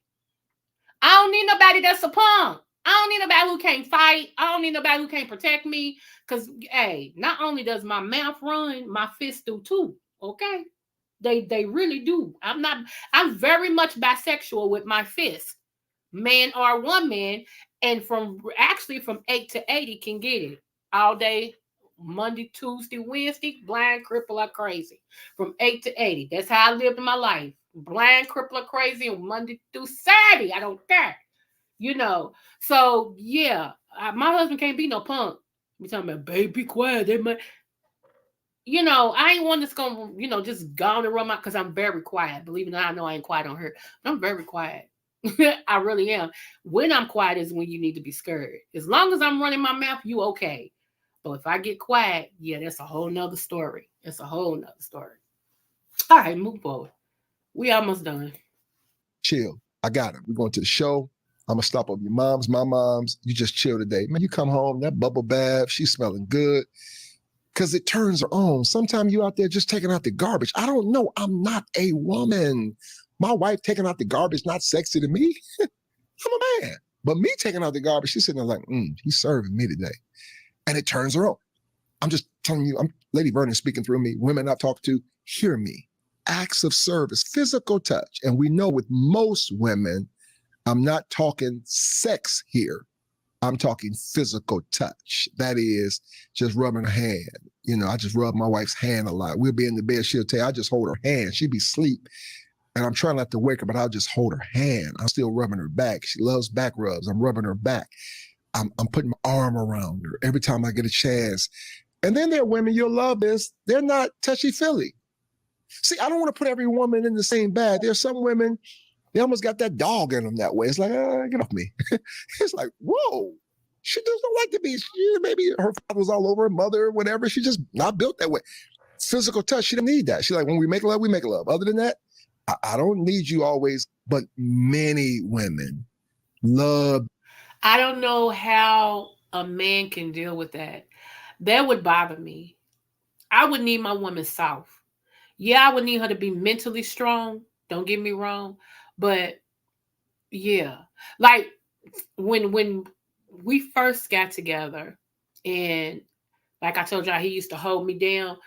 I don't need nobody that's a punk. I don't need nobody who can't fight. I don't need nobody who can't protect me. Because, hey, not only does my mouth run, my fists do too. Okay? They really do. I'm very much bisexual with my fist. Man or woman. And from 8 to 80 can get it. All day, Monday, Tuesday, Wednesday, blind, cripple, or crazy. From 8 to 80. That's how I lived in my life. Blind, cripple, or crazy on Monday through Saturday. I don't care. So yeah, my husband can't be no punk. We talking about, baby, be quiet. I ain't one that's gonna, just go on and run out because I'm very quiet. Believe it or not, I know I ain't quiet on her, but I'm very quiet. I really am. When I'm quiet is when you need to be scared. As long as I'm running my mouth, you okay. But if I get quiet, yeah, that's a whole nother story. It's a whole nother story. All right, move forward. We almost done. Chill. I got it. We're going to the show. I'm gonna stop over your mom's, my mom's. You just chill today. Man, you come home, that bubble bath, she's smelling good. Cause it turns her on. Sometimes you out there just taking out the garbage. I don't know. I'm not a woman. My wife taking out the garbage, not sexy to me. I'm a man. But me taking out the garbage, she's sitting there like, he's serving me today. And it turns her on. I'm just telling you, I'm Lady Vernon speaking through me. Women I talk to, hear me. Acts of service, physical touch. And we know with most women, I'm not talking sex here. I'm talking physical touch. That is just rubbing her hand. I just rub my wife's hand a lot. We'll be in the bed. She'll tell you, I just hold her hand. She'd be asleep. And I'm trying not to wake her, but I'll just hold her hand. I'm still rubbing her back. She loves back rubs. I'm rubbing her back. I'm putting my arm around her every time I get a chance. And then there are women, you'll love this. They're not touchy-feely. See, I don't want to put every woman in the same bag. There's some women, they almost got that dog in them that way. It's like, get off me. It's like, whoa. She doesn't like to be, maybe her father was all over her mother, whatever. She's just not built that way. Physical touch, she didn't need that. She's like, when we make love, we make love. Other than that, I don't need you always. But many women love. I don't know how a man can deal with that. That would bother me. I would need my woman soft. Yeah, I would need her to be mentally strong. Don't get me wrong. But yeah, like when we first got together, and like I told y'all, he used to hold me down.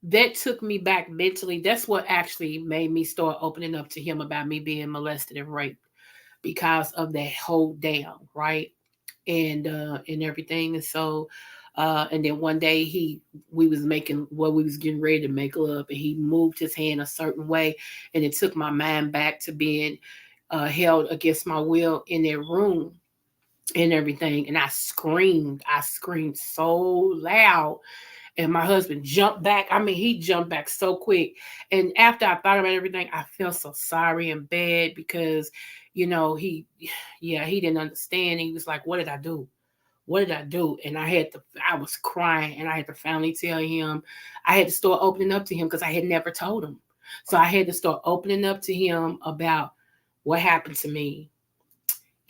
That took me back mentally. That's what actually made me start opening up to him about me being molested and raped because of that hold down, right? And everything. And so And then one day we was making we was getting ready to make love, and he moved his hand a certain way, and it took my mind back to being held against my will in that room and everything. And I screamed so loud, and my husband jumped back. I mean, he jumped back so quick. And after I thought about everything, I felt so sorry and bad because, he didn't understand. He was like, "What did I do? What did I do?" And I was crying, and I had to finally tell him. I had to start opening up to him because I had never told him. So I had to start opening up to him about what happened to me,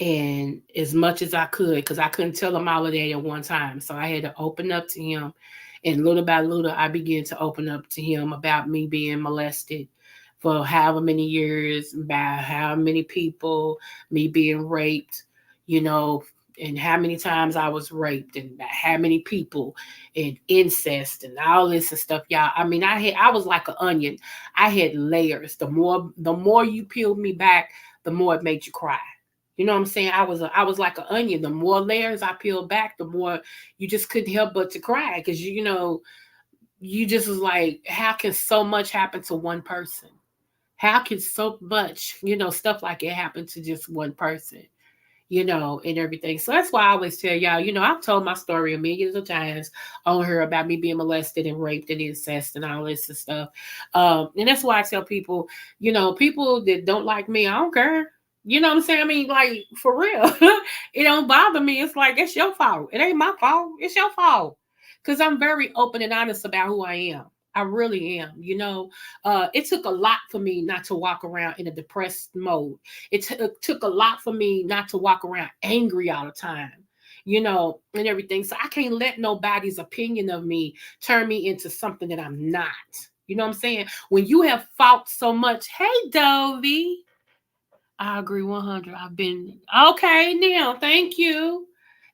and as much as I could, because I couldn't tell him all of that at one time. So I had to open up to him. And little by little, I began to open up to him about me being molested for however many years, by how many people, me being raped, you know, and how many times I was raped, and by how many people, and incest and all this and stuff, y'all. I mean, I was like an onion. I had layers. The more you peeled me back, the more it made you cry. You know what I'm saying? I was like an onion. The more layers I peeled back, the more you just couldn't help but to cry, because you just was like, how can so much happen to one person? How can so much, stuff like it happen to just one person? And everything. So that's why I always tell y'all, I've told my story a millions of times on her about me being molested and raped and incest and all this and stuff. And that's why I tell people, people that don't like me, I don't care. You know what I'm saying? I mean, like, for real. It don't bother me. It's like, it's your fault. It ain't my fault. It's your fault. Because I'm very open and honest about who I am. I really am. It took a lot for me not to walk around in a depressed mode. It took a lot for me not to walk around angry all the time, and everything. So I can't let nobody's opinion of me turn me into something that I'm not. You know what I'm saying? When you have fought so much, hey, Dovey, I agree 100. I've been okay now. Thank you.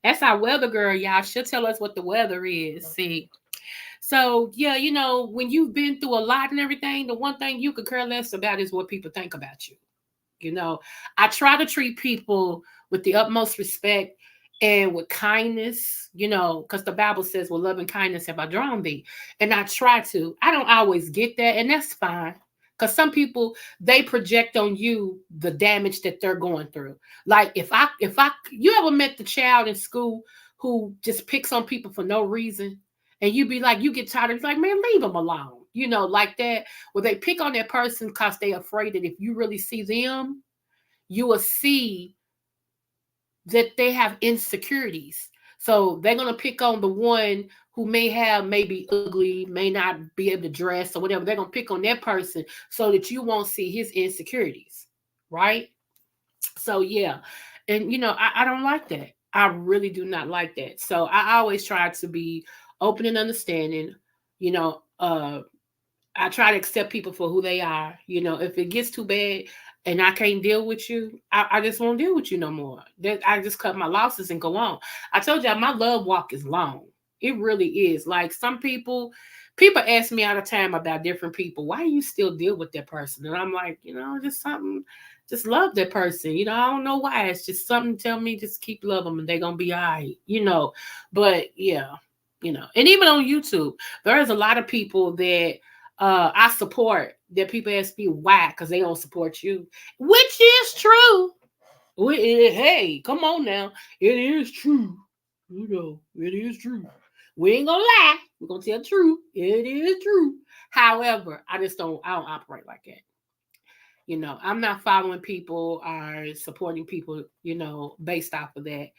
That's our weather girl, y'all. She'll tell us what the weather is. See. So yeah, when you've been through a lot and everything, the one thing you could care less about is what people think about you. I try to treat people with the utmost respect and with kindness, because the Bible says, with love and kindness have I drawn thee. And I try to. I don't always get that, and that's fine. Because some people, they project on you the damage that they're going through. Like you ever met the child in school who just picks on people for no reason? And you be like, you get tired of it, like, man, leave them alone. Like that. Well, they pick on that person because they're afraid that if you really see them, you will see that they have insecurities. So they're going to pick on the one who maybe ugly, may not be able to dress or whatever. They're going to pick on that person so that you won't see his insecurities. Right? So, yeah. And, I don't like that. I really do not like that. So I always try to be open and understanding. I try to accept people for who they are. If it gets too bad and I can't deal with you, I just won't deal with you no more. I just cut my losses and go on. I told y'all my love walk is long. It really is. Like, some people ask me all the time about different people. Why do you still deal with that person? And I'm like, just something, just love that person. I don't know why. It's just something to tell me just keep loving them and they're gonna be all right. But yeah, and even on YouTube, there's a lot of people that I support that people ask me why, because they don't support you, which is true. Hey, come on now, it is true. It is true. We ain't gonna lie. We're gonna tell the truth. It is true. However, I don't operate like that. I'm not following people or supporting people, based off of that.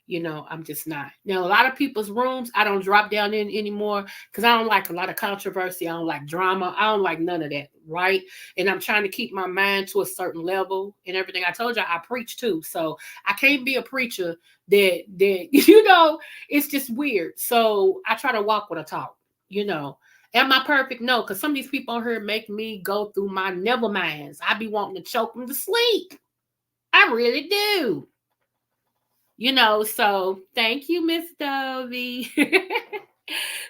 I'm just not. Now, a lot of people's rooms, I don't drop down in anymore because I don't like a lot of controversy. I don't like drama. I don't like none of that, right? And I'm trying to keep my mind to a certain level and everything. I told you I preach too, so I can't be a preacher that it's just weird. So I try to walk when I talk. Am I perfect? No, because some of these people on here make me go through my never minds. I be wanting to choke them to sleep. I really do. So thank you, Miss Dovey.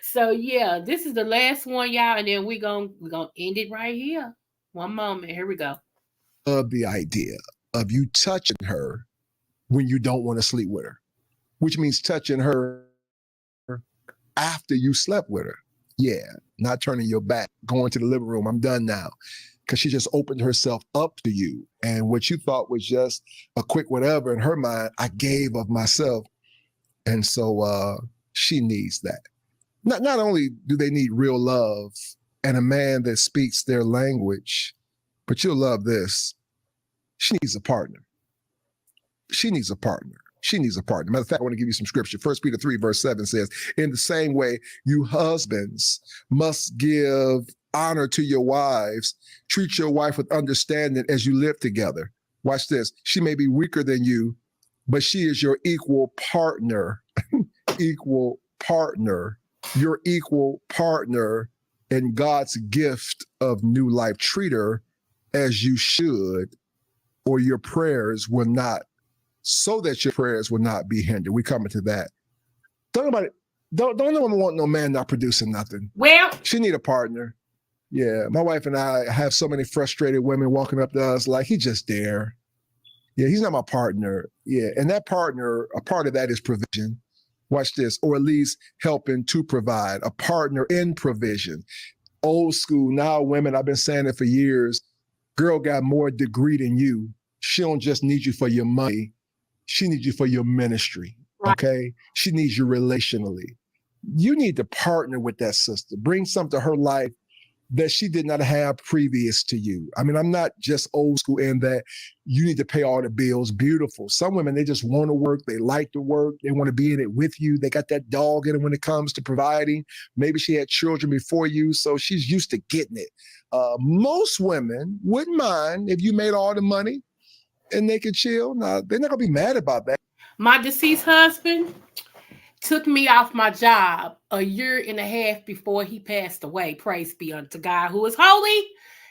So yeah, this is the last one, y'all, and then we're gonna end it right here. One moment. Here we go. Of the idea of you touching her when you don't want to sleep with her, which means touching her after you slept with her. Yeah, not turning your back, going to the living room. I'm done now. Because she just opened herself up to you. And what you thought was just a quick whatever in her mind, I gave of myself. And so she needs that. Not only do they need real love and a man that speaks their language, but you'll love this. She needs a partner. She needs a partner. She needs a partner. Matter of fact, I want to give you some scripture. 1 Peter 3, verse 7 says, in the same way, you husbands must give honor to your wives. Treat your wife with understanding as you live together. Watch this. She may be weaker than you, but she is your equal partner. Equal partner. Your equal partner in God's gift of new life. Treat her as you should, or your prayers will not, so that your prayers will not be hindered. We coming to that. Don't no one want no man not producing nothing. Well, she need a partner. Yeah, my wife and I have so many frustrated women walking up to us like, he's just there. Yeah, he's not my partner. Yeah, and that partner, a part of that is provision. Watch this, or at least helping to provide, a partner in provision. Old school, now women, I've been saying it for years, girl got more degree than you. She don't just need you for your money. She needs you for your ministry, okay? She needs you relationally. You need to partner with that sister. Bring something to her life that she did not have previous to you. I mean, I'm not just old school in that you need to pay all the bills. Beautiful. Some women, they just want to work. They like to work. They want to be in it with you. They got that dog in them when it comes to providing. Maybe she had children before you, so she's used to getting it. Most women wouldn't mind if you made all the money and they could chill. Now, they're not going to be mad about that. My deceased husband took me off my job a year and a half before he passed away. Praise be unto God who is holy.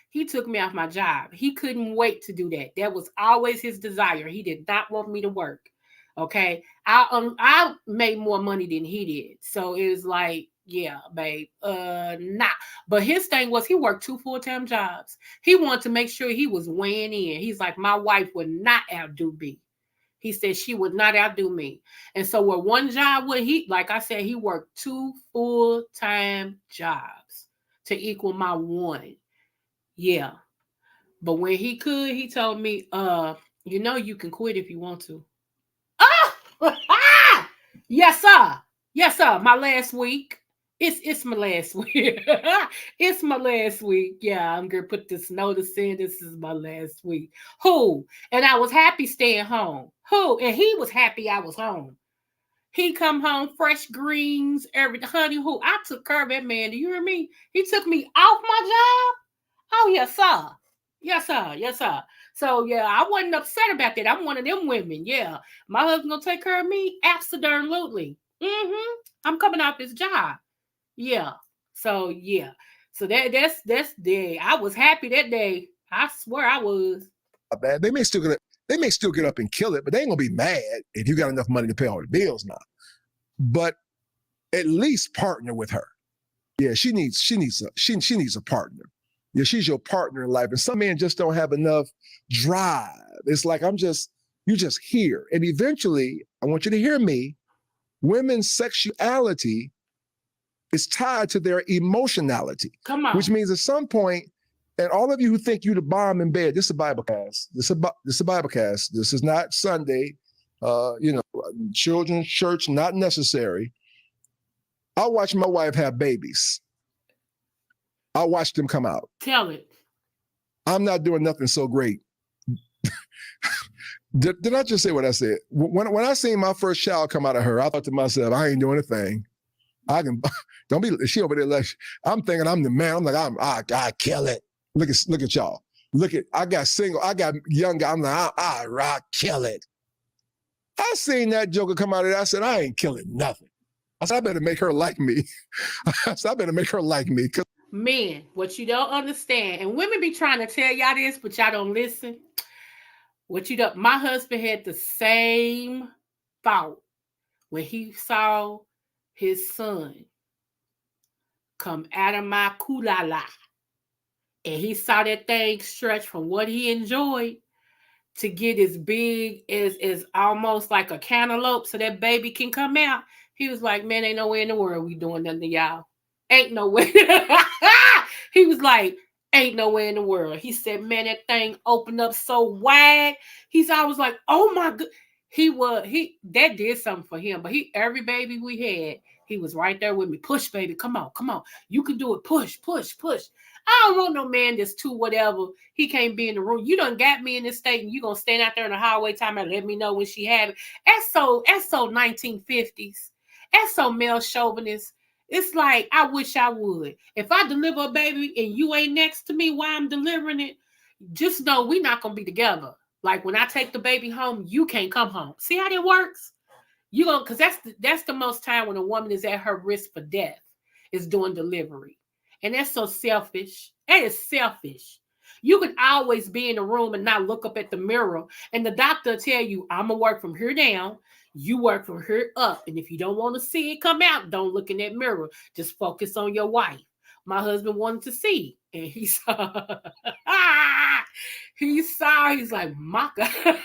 He took me off my job. He couldn't wait to do that. That was always his desire. He did not want me to work. Okay. I made more money than he did. So it was like, yeah, babe, nah. But his thing was he worked 2 full-time jobs. He wanted to make sure he was weighing in. He's like, my wife would not outdo me. He said she would not outdo me. And so with one job, like I said, he worked 2 full-time jobs to equal my one. Yeah. But when he could, he told me, you can quit if you want to. Ah! Yes, sir. Yes, sir. My last week. It's my last week. It's my last week. Yeah, I'm gonna put this notice in. This is my last week. Who? And I was happy staying home. Who? And he was happy I was home. He come home, fresh greens, everything. Honey, who? I took care of that man. Do you hear me? He took me off my job. Oh, yes, sir. Yes, sir. Yes, sir. So, yeah, I wasn't upset about that. I'm one of them women. Yeah. My husband gonna take care of me? Absolutely. Mm-hmm. I'm coming off his job. Yeah. So, yeah. So that's day. I was happy that day. I swear I was. Bad. They may still get up and kill it, but they ain't gonna be mad if you got enough money to pay all the bills now. But at least partner with her. Yeah, she needs a partner. Yeah, she's your partner in life. And some men just don't have enough drive. It's like you just here. And eventually, I want you to hear me, women's sexuality is tied to their emotionality. Come on. Which means at some point, and all of you who think you the bomb in bed, this is a Bible cast. This is a Bible cast. This is not Sunday. Children's church, not necessary. I watch my wife have babies. I watch them come out. Tell it. I'm not doing nothing so great. Did I just say what I said? When I seen my first child come out of her, I thought to myself, I ain't doing a thing. I can, don't be, she over there like, I'm thinking I'm the man. I'm like, I kill it. Look at y'all. I got single, I got young guy. I'm like, I kill it. I seen that joker come out of there. I said, I ain't killing nothing. I said, I better make her like me. I said, I better make her like me. Men, what you don't understand, and women be trying to tell y'all this, but y'all don't listen. My husband had the same thought when he saw his son come out of my kulala. And he saw that thing stretch from what he enjoyed to get as big as almost like a cantaloupe so that baby can come out. He was like, man, ain't nowhere in the world we doing nothing to y'all. Ain't nowhere. He was like, ain't nowhere in the world. He said, man, that thing opened up so wide. I was like, oh my God. That did something for him. But every baby we had, he was right there with me. Push, baby. Come on, come on. You can do it. Push, push, push. I don't want no man that's too whatever. He can't be in the room. You done got me in this state, and you gonna stand out there in the hallway time and let me know when she had it. That's so 1950s. That's so male chauvinist. It's like, I wish I would. If I deliver a baby and you ain't next to me while I'm delivering it, just know we not gonna be together. Like when I take the baby home, you can't come home. See how that works? You gonna, because that's the most time when a woman is at her risk for death, is doing delivery. And that's so selfish. That is selfish. You can always be in the room and not look up at the mirror, and the doctor tell you, I'm gonna work from here down, you work from here up. And if you don't want to see it come out, don't look in that mirror. Just focus on your wife. My husband wanted to see, and he saw. He's like, my God.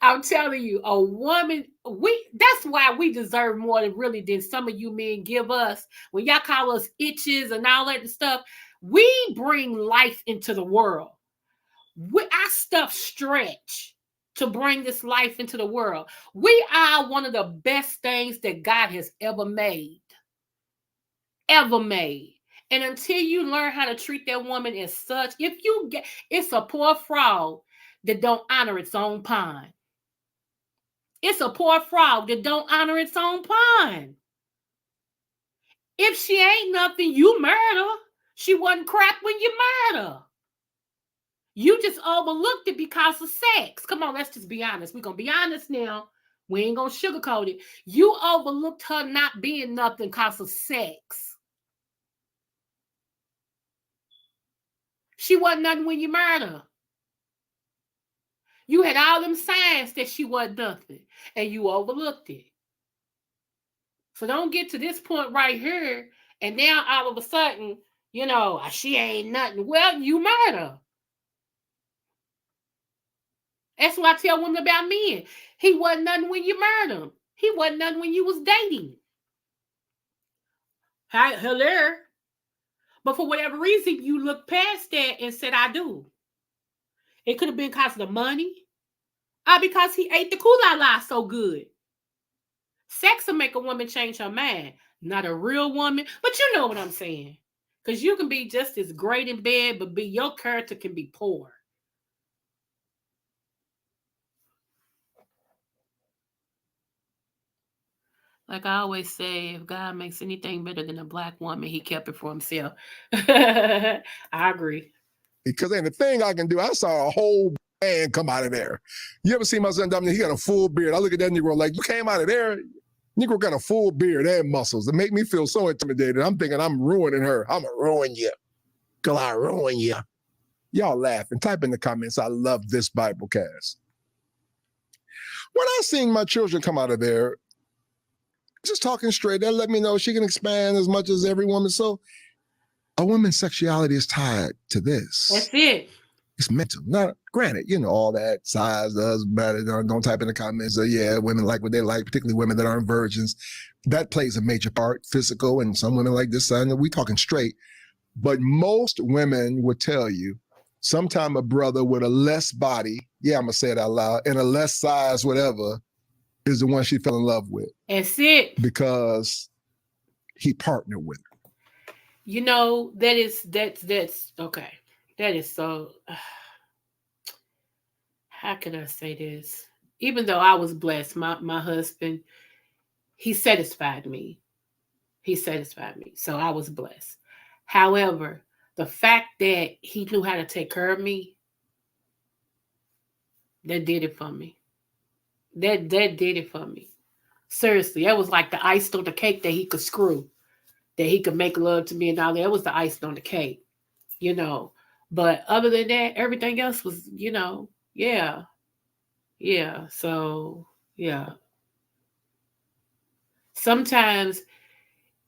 I'm telling you, a woman, that's why we deserve more than some of you men give us. When y'all call us itches and all that stuff, we bring life into the world. Our stuff stretch to bring this life into the world. We are one of the best things that God has ever made. Ever made. And until you learn how to treat that woman as such, it's a poor frog that don't honor its own pond. It's a poor frog that don't honor its own pond. If she ain't nothing, you murder. She wasn't crap when you murder. You just overlooked it because of sex. Come on, let's just be honest. We're going to be honest now. We ain't going to sugarcoat it. You overlooked her not being nothing because of sex. She wasn't nothing when you murdered her. You had all them signs that she wasn't nothing, and you overlooked it. So don't get to this point right here, and now all of a sudden, she ain't nothing. Well, you murder her. That's what I tell women about men. He wasn't nothing when you murdered him. He wasn't nothing when you was dating. Hello. But for whatever reason, you looked past that and said, I do. It could have been because of the money. Or because he ate the kula so good. Sex will make a woman change her mind. Not a real woman, but you know what I'm saying. Because you can be just as great in bed, but your character can be poor. Like I always say, if God makes anything better than a black woman, he kept it for himself. I agree. Because ain't the thing I can do. I saw a whole man come out of there. You ever see my son Dominic? He got a full beard. I look at that Negro like, you came out of there? Negro got a full beard and muscles. It make me feel so intimidated. I'm thinking I'm ruining her. I'm going to ruin you. Girl, I ruin you. Y'all laugh and type in the comments, I love this Biblecast. When I seen my children come out of there, just talking straight, that let me know she can expand as much as every woman. So a woman's sexuality is tied to this. That's it. It's mental. Now, granted, all that size does matter. Don't type in the comments. Yeah, women like what they like, particularly women that aren't virgins. That plays a major part, physical, and some women like this side. We talking straight. But most women would tell you, sometime a brother with a less body, yeah, I'm going to say it out loud, and a less size, whatever, is the one she fell in love with. That's it. Because he partnered with her. That's okay. That is so, how can I say this? Even though I was blessed, my husband, he satisfied me. So I was blessed. However, the fact that he knew how to take care of me, that did it for me. That did it for me. Seriously, that was like the icing on the cake that he could screw, that he could make love to me and all that. That was the icing on the cake, But other than that, everything else was, yeah. So, yeah. Sometimes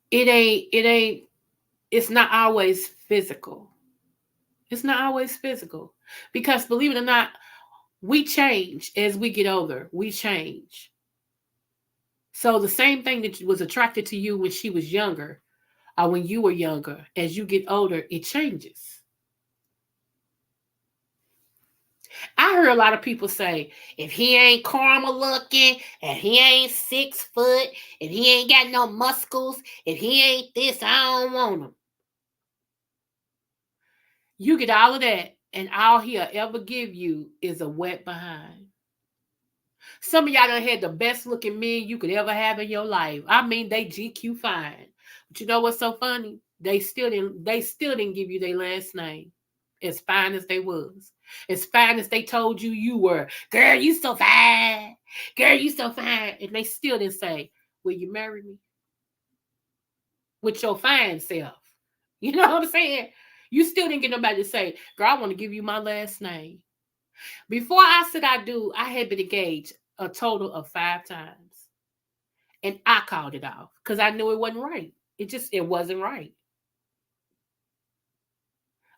it's not always physical. It's not always physical. Because believe it or not, We change as we get older. We change. So the same thing that was attracted to you when she was younger or when you were younger, as you get older, it changes. I heard a lot of people say, if he ain't karma looking, and he ain't 6 foot, if he ain't got no muscles, if he ain't this, I don't want him. You get all of that, and all he'll ever give you is a wet behind. Some of y'all done had the best looking men you could ever have in your life. I mean, they GQ fine. But you know what's so funny? They still didn't give you their last name. As fine as they was. As fine as they told you you were. Girl, you so fine. Girl, you so fine. And they still didn't say, will you marry me? With your fine self. You know what I'm saying? You still didn't get nobody to say, girl, I want to give you my last name. Before I said I do, I had been engaged a total of 5 times. And I called it off because I knew it wasn't right. It wasn't right.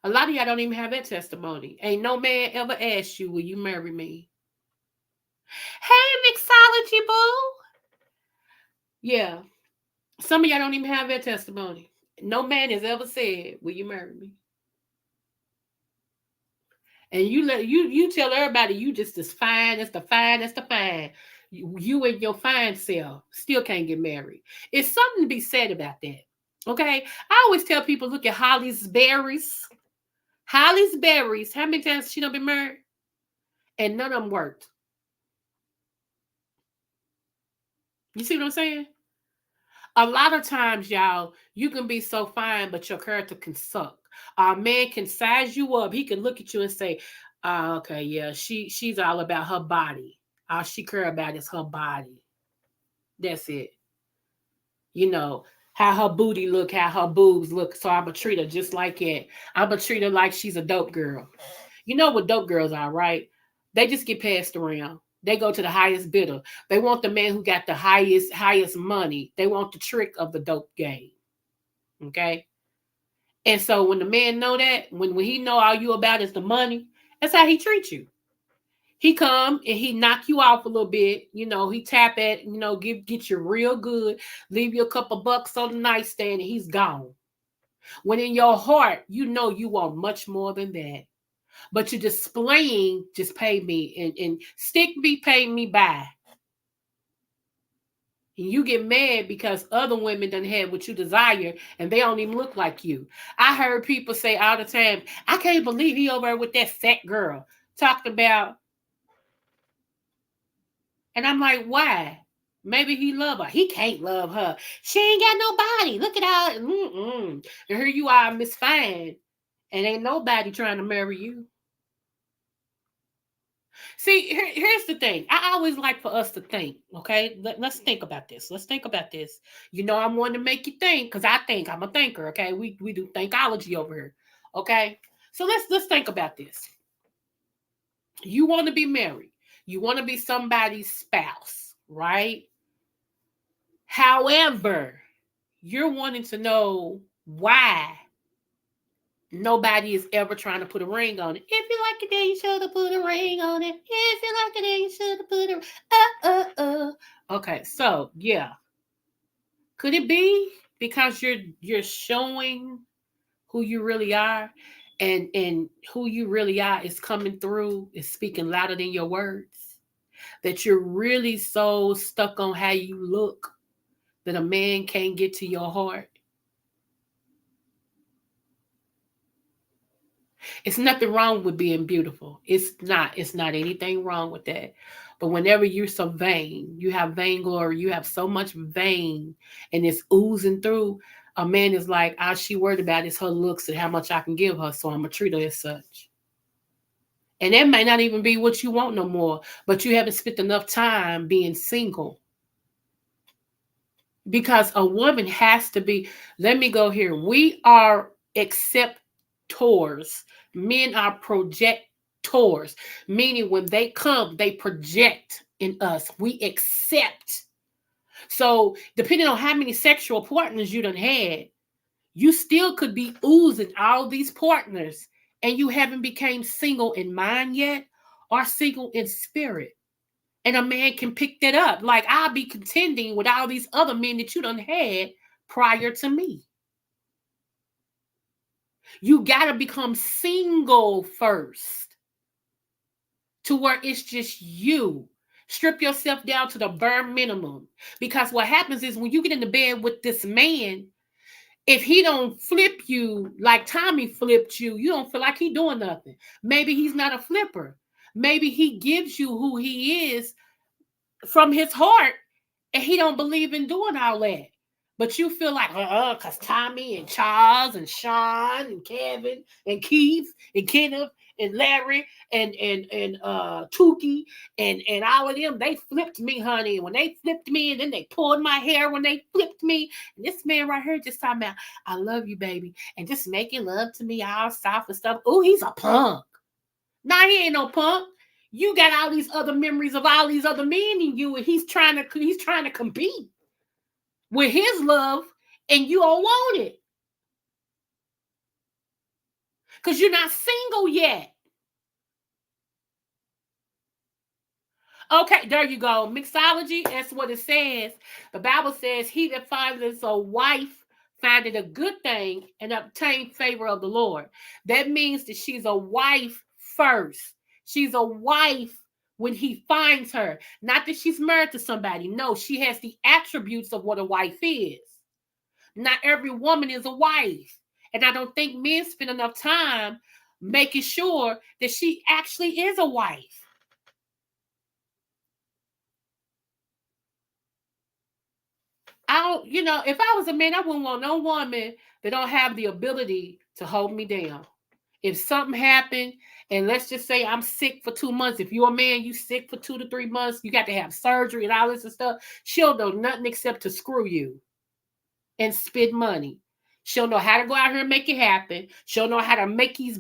A lot of y'all don't even have that testimony. Ain't no man ever asked you, will you marry me? Hey, mixology boo. Yeah. Some of y'all don't even have that testimony. No man has ever said, will you marry me? And you tell everybody you just as fine as the fine as the fine. You and your fine self still can't get married. It's something to be said about that. Okay? I always tell people, look at Holly's berries. Holly's berries. How many times she done been married? And none of them worked. You see what I'm saying? A lot of times, y'all, you can be so fine, but your character can suck. A man can size you up. He can look at you and say, okay, yeah, she's all about her body. All she care about is her body. That's it. You know, how her booty look, how her boobs look. So I'm going to treat her just like it. I'm going to treat her like she's a dope girl. You know what dope girls are, right? They just get passed around. They go to the highest bidder. They want the man who got the highest money. They want the trick of the dope game. Okay? And so when the man know that, when he know all you about is the money, that's how he treats you. He come and he knock you off a little bit. You know, he tap at, get you real good, leave you a couple bucks on the nightstand, and he's gone. When in your heart, you know you want much more than that. But you're displaying, just pay me, and stick me, pay me by. And you get mad because other women done had what you desire and they don't even look like you. I heard people say all the time, I can't believe he over there with that fat girl. Talking about, and I'm like, why? Maybe he love her. He can't love her. She ain't got nobody. Look at her. And here you are, Miss Fine. And ain't nobody trying to marry you. See, here's the thing. I always like for us to think, okay? Let's think about this. Let's think about this. You know, I'm one to make you think because I think I'm a thinker, okay? We do thinkology over here, okay? So let's think about this. You want to be married. You want to be somebody's spouse, right? However, you're wanting to know why nobody is ever trying to put a ring on it. If you like it, then you should have put a ring on it. If you like it, then you should have put a Okay, so yeah. Could it be because you're showing who you really are, and who you really are is coming through, is speaking louder than your words? That you're really so stuck on how you look that a man can't get to your heart? It's nothing wrong with being beautiful. It's not. It's not anything wrong with that. But whenever you're so vain, you have vainglory, you have so much vain and it's oozing through, a man is like, all she worried about is her looks and how much I can give her, so I'm going to treat her as such. And that may not even be what you want no more, but you haven't spent enough time being single. Because a woman has to be, let me go here. We are acceptors. Men are projectors, meaning when they come, they project in us. We accept. So depending on how many sexual partners you done had, you still could be oozing all these partners and you haven't became single in mind yet, are single in spirit. And a man can pick that up. Like, I'll be contending with all these other men that you done had prior to me. You got to become single first to where it's just you. Strip yourself down to the bare minimum. Because what happens is when you get into bed with this man, if he don't flip you like Tommy flipped you, you don't feel like he doing nothing. Maybe he's not a flipper. Maybe he gives you who he is from his heart, and he don't believe in doing all that. But you feel like, because Tommy and Charles and Sean and Kevin and Keith and Kenneth and Larry and Tukey and all of them, they flipped me, honey. When they flipped me, and then they pulled my hair when they flipped me. And this man right here just talking about, I love you, baby, and just making love to me all soft and stuff. Oh, he's a punk. Nah, he ain't no punk. You got all these other memories of all these other men in you, and he's trying to compete with his love, and you don't want it because you're not single yet. Okay, there you go. Mixology, that's what it says. The Bible says, he that findeth a wife findeth a good thing and obtain favor of the Lord. That means that she's a wife first. She's a wife when he finds her. Not that she's married to somebody. No, she has the attributes of what a wife is. Not every woman is a wife. And I don't think men spend enough time making sure that she actually is a wife. If I was a man, I wouldn't want no woman that don't have the ability to hold me down. If something happened, and let's just say I'm sick for 2 months. If you're a man, you sick for 2 to 3 months, you got to have surgery and all this and stuff. She'll know nothing except to screw you and spend money. She'll know how to go out here and make it happen. She'll know how to make these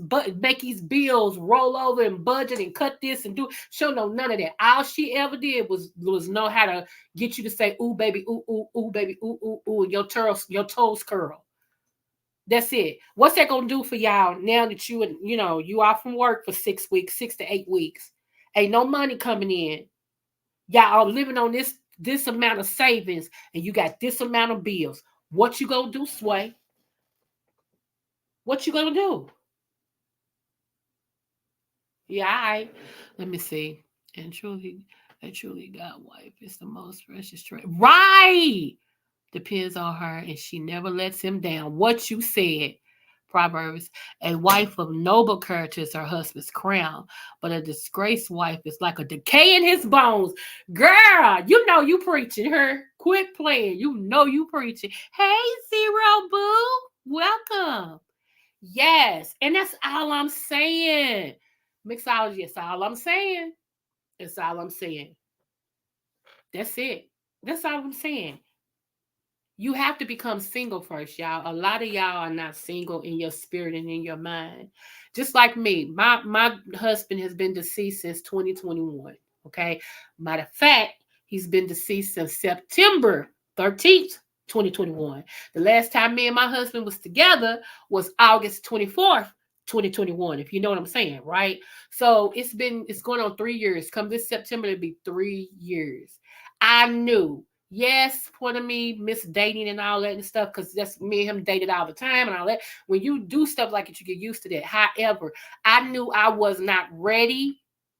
bills roll over and budget and cut this and do. She'll know none of that. All she ever did was know how to get you to say, ooh, baby, ooh, baby, ooh, and your toes curl. That's it. What's that gonna do for y'all now that you off from work for 6 weeks, 6 to 8 weeks? Ain't no money coming in. Y'all are living on this amount of savings, and you got this amount of bills. What you gonna do, Sway? What you gonna do? Yeah, let me see. And truly God wife is the most precious trait. Right. Depends on her, and she never lets him down. What you said. Proverbs, a wife of noble character is her husband's crown, but a disgraced wife is like a decay in his bones. Girl, you know you preaching her. Quit playing. You know you preaching. Hey, Zero Boo. Welcome. Yes, and that's all I'm saying. Mixology, that's all I'm saying. That's all I'm saying. That's it. That's all I'm saying. You have to become single first, y'all. A lot of y'all are not single in your spirit and in your mind. Just like me. My husband has been deceased since 2021. Okay. Matter of fact, he's been deceased since September 13th, 2021. The last time me and my husband was together was August 24th, 2021, if you know what I'm saying, right? So it's going on 3 years. Come this September, it'll be 3 years. I knew. Yes, part of me miss dating and all that and stuff, because that's me and him dated all the time and all that. When you do stuff like it, you get used to that. However, I knew I was not ready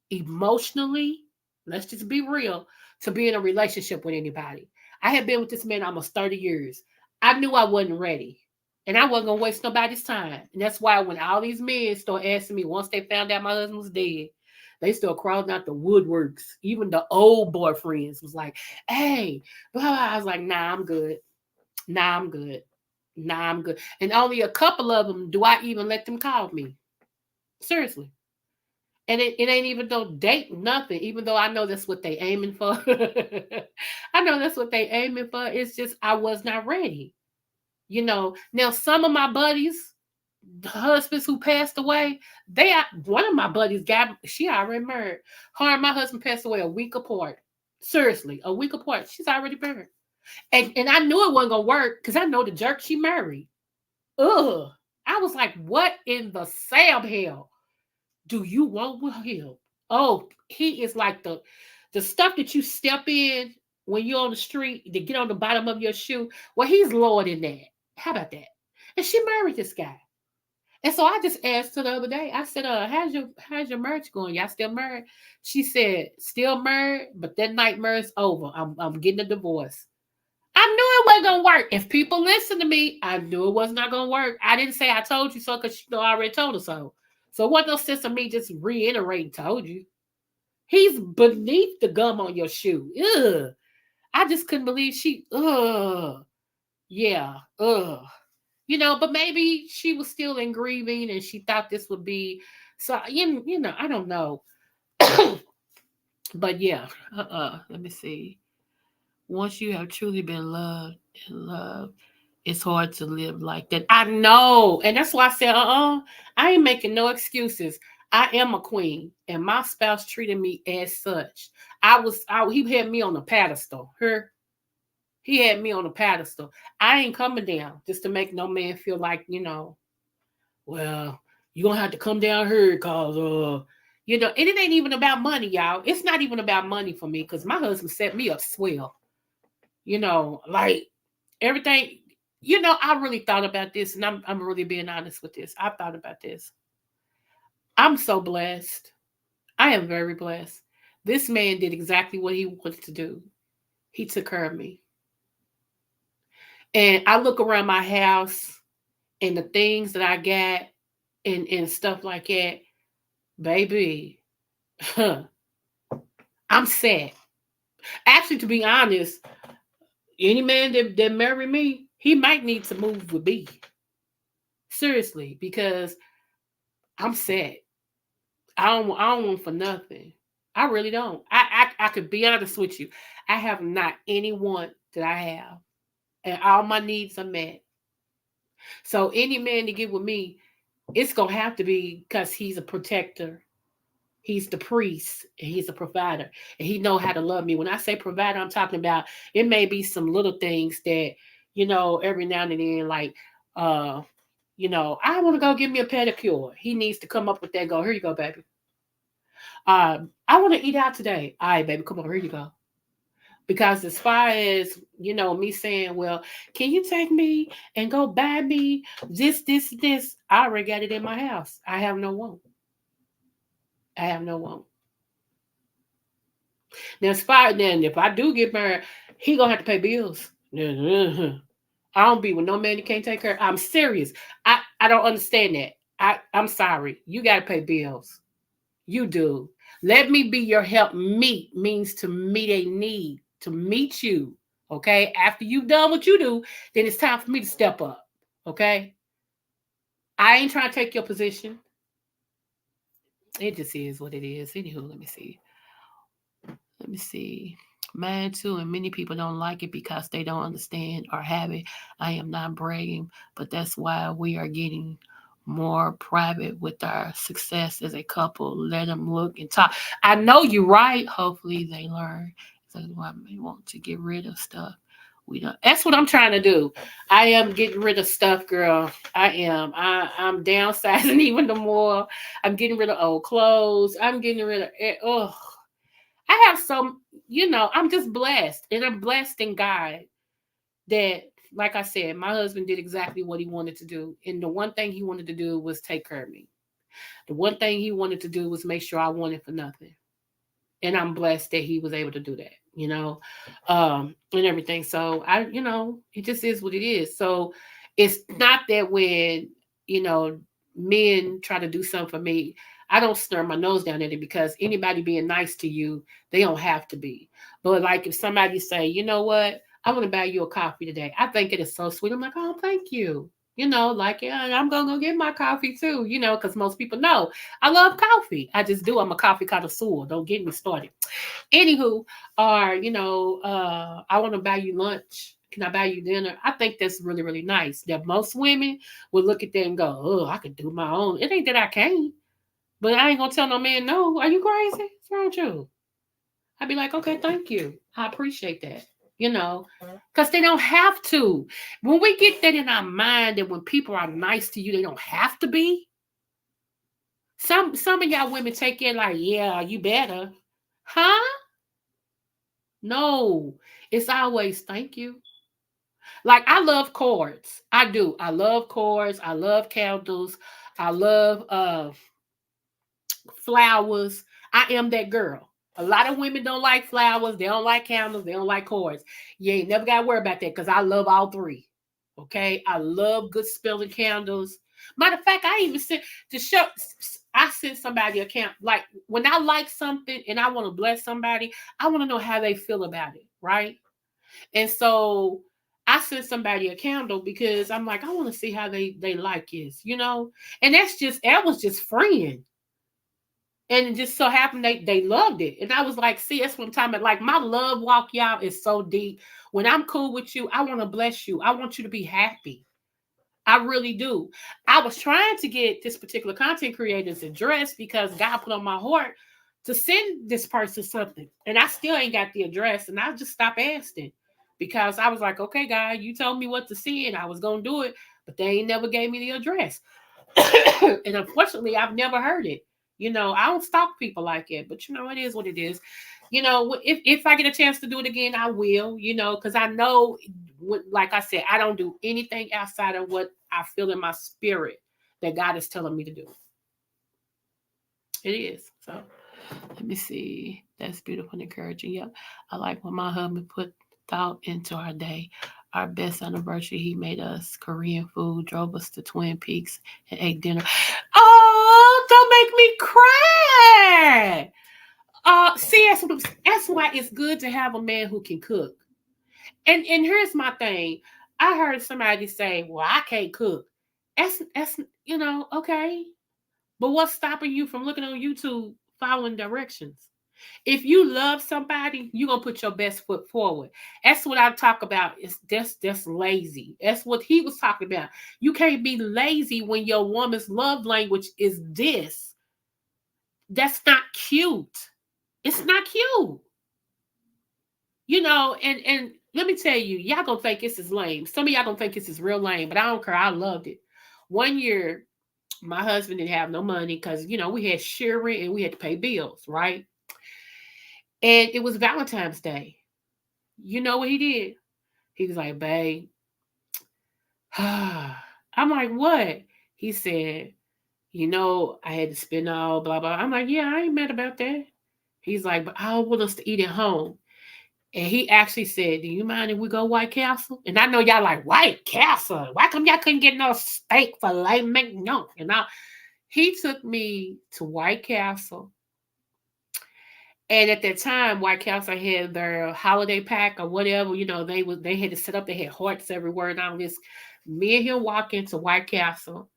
emotionally, let's just be real, to be in a relationship with anybody. I had been with this man almost 30 years. I knew I wasn't ready. And I wasn't going to waste nobody's time. And that's why when all these men start asking me, once they found out my husband was dead, they still crawling out the woodworks. Even the old boyfriends was like, hey, blah, blah. I was like, nah, I'm good. Nah, I'm good. Nah, I'm good. And only a couple of them do I even let them call me. Seriously. And it ain't even no date, nothing, even though I know that's what they aiming for. I know that's what they aiming for. It's just I was not ready. Now some of my buddies, the husbands who passed away, one of my buddies she already married. Her and my husband passed away a week apart. Seriously, a week apart. She's already married. And I knew it wasn't gonna work because I know the jerk she married. Ugh. I was like, what in the Sam hell do you want with him? Oh, he is like the stuff that you step in when you're on the street to get on the bottom of your shoe. Well, he's lower than that. How about that? And she married this guy. And so I just asked her the other day. I said, how's your marriage going? Y'all still married?" She said, "Still married, but that nightmare's over. I'm getting a divorce." I knew it wasn't gonna work. If people listen to me, I knew it was not gonna work. I didn't say I told you so because I already told her so. So it wasn't no sense of me just reiterating told you. He's beneath the gum on your shoe. Ugh. I just couldn't believe she yeah. But maybe she was still in grieving and she thought this would be so I don't know. But yeah, let me see. Once you have truly been loved and loved, it's hard to live like that. I know. And that's why I said, I ain't making no excuses. I am a queen, and my spouse treated me as such. He had me on a pedestal. He had me on a pedestal. I ain't coming down just to make no man feel like, well, you're gonna have to come down here because and it ain't even about money, y'all. It's not even about money for me because my husband set me up swell. Like everything, I really thought about this, and I'm really being honest with this. I thought about this. I'm so blessed. I am very blessed. This man did exactly what he wanted to do. He took care of me. And I look around my house and the things that I got and stuff like that, baby, I'm sad. Actually, to be honest, any man that marry me, he might need to move with me. Seriously, because I'm sad. I don't want for nothing. I really don't. I could be honest with you. I have not any want that I have. And all my needs are met. So any man to get with me, it's gonna have to be because he's a protector. He's the priest and he's a provider. And he know how to love me. When I say provider, I'm talking about it may be some little things that, every now and then, like I want to go get me a pedicure. He needs to come up with that. Go, here you go, baby. I want to eat out today. All right, baby, come on, here you go. Because as far as, me saying, well, can you take me and go buy me this? I already got it in my house. I have no want. I have no want. Now, as far then, if I do get married, he gonna have to pay bills. I don't be with no man that can't take care. I'm serious. I don't understand that. I'm sorry. You gotta pay bills. You do. Let me be your help meet means to meet a need, to meet you. Okay. After you've done what you do, then it's time for me to step up. Okay. I ain't trying to take your position. It just is what it is. Anywho, let me see. Let me see. Mine too, and many people don't like it because they don't understand or have it. I am not bragging, but that's why we are getting more private with our success as a couple. Let them look and talk. I know you're right. Hopefully they learn. That's why I want to get rid of stuff. We don't. That's what I'm trying to do. I am getting rid of stuff, girl. I am. I'm downsizing even the more. I'm getting rid of old clothes. I'm getting rid of it. Oh, I have some, I'm just blessed. And I'm blessed in God that, like I said, my husband did exactly what he wanted to do. And the one thing he wanted to do was take care of me. The one thing he wanted to do was make sure I wanted for nothing. And I'm blessed that he was able to do that, and everything. So it just is what it is. So it's not that when, men try to do something for me, I don't stir my nose down at it because anybody being nice to you, they don't have to be. But like if somebody say, you know what, I want to buy you a coffee today. I think it is so sweet. I'm like, oh, thank you. Like, yeah, I'm going to go get my coffee too, because most people know I love coffee. I just do. I'm a coffee connoisseur. Don't get me started. Anywho, or, I want to buy you lunch. Can I buy you dinner? I think that's really, really nice. That most women will look at that and go, oh, I could do my own. It ain't that I can't. But I ain't going to tell no man, no. Are you crazy? What's wrong with you? I'd be like, okay, thank you. I appreciate that. Because they don't have to. When we get that in our mind that when people are nice to you, they don't have to be, Some of y'all women take it like, yeah, you better. Huh? No. It's always thank you. Like I love cards. I do. I love cards. I love candles. I love flowers. I am that girl. A lot of women don't like flowers. They don't like candles. They don't like cards. You ain't never got to worry about that because I love all three. Okay, I love good smelling candles. Matter of fact, I even sent to show. I sent somebody a camp. Like when I like something and I want to bless somebody, I want to know how they feel about it, right? And so I sent somebody a candle because I'm like, I want to see how they like this. And that was just friend. And it just so happened they loved it. And I was like, see, that's what I'm talking about. Like my love walk, y'all, is so deep. When I'm cool with you, I want to bless you. I want you to be happy. I really do. I was trying to get this particular content creator's address because God put on my heart to send this person something. And I still ain't got the address. And I just stopped asking because I was like, okay, God, you told me what to see and I was going to do it. But they ain't never gave me the address. And unfortunately, I've never heard it. I don't stalk people like it, but it is what it is. If I get a chance to do it again, I will, because I know, like I said, I don't do anything outside of what I feel in my spirit that God is telling me to do. It is. So let me see. That's beautiful and encouraging. Yep. I like when my husband put thought into our day. Our best anniversary, he made us Korean food, drove us to Twin Peaks, and ate dinner. Oh, don't make me cry. See, that's why it's good to have a man who can cook. And here's my thing. I heard somebody say, "Well, I can't cook." That's okay. But what's stopping you from looking on YouTube, following directions? If you love somebody, you're gonna put your best foot forward. That's what I talk about. It's that's lazy. That's what he was talking about. You can't be lazy when your woman's love language is this. That's not cute. It's not cute. And let me tell you, y'all gonna think this is lame. Some of y'all gonna think this is real lame, but I don't care. I loved it. One year, my husband didn't have no money because we had sharing and we had to pay bills, right? And it was Valentine's Day. You know what he did? He was like, babe, I'm like, what? He said, I had to spend all blah blah. I'm like, yeah, I ain't mad about that. He's like, but I want us to eat at home. And he actually said, do you mind if we go White Castle? And I know y'all like, White Castle? Why come y'all couldn't get no steak filet mignon? He took me to White Castle. And at that time, White Castle had their holiday pack or whatever. They had to set up. They had hearts everywhere and all this. Me and him walk into White Castle.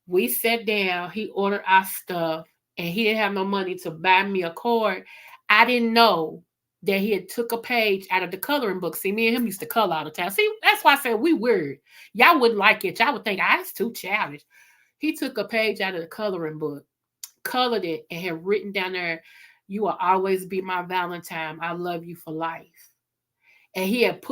We sat down. He ordered our stuff, and he didn't have no money to buy me a card. I didn't know that he had took a page out of the coloring book. See, me and him used to color all the time. See, that's why I said we weird. Y'all wouldn't like it. Y'all would think, that's too childish. He took a page out of the coloring book, colored it, and had written down there, you will always be my Valentine. I love you for life. And he had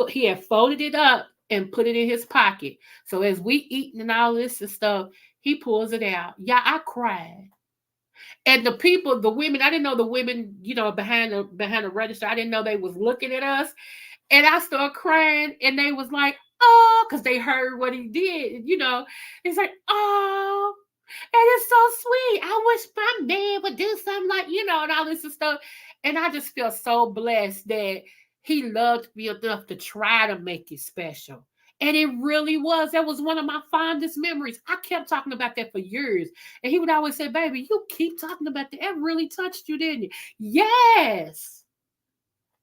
folded it up and put it in his pocket. So as we eating and all this and stuff, he pulls it out. Yeah, I cried. And the women, I didn't know the women, behind the register, I didn't know they was looking at us. And I started crying, and they was like, oh, because they heard what he did. It's like, oh, and it's so sweet. I wish my man would do something like, and all this and stuff. And I just feel so blessed that he loved me enough to try to make it special. And it really was. That was one of my fondest memories. I kept talking about that for years. And he would always say, baby, you keep talking about that. That really touched you, didn't it? Yes.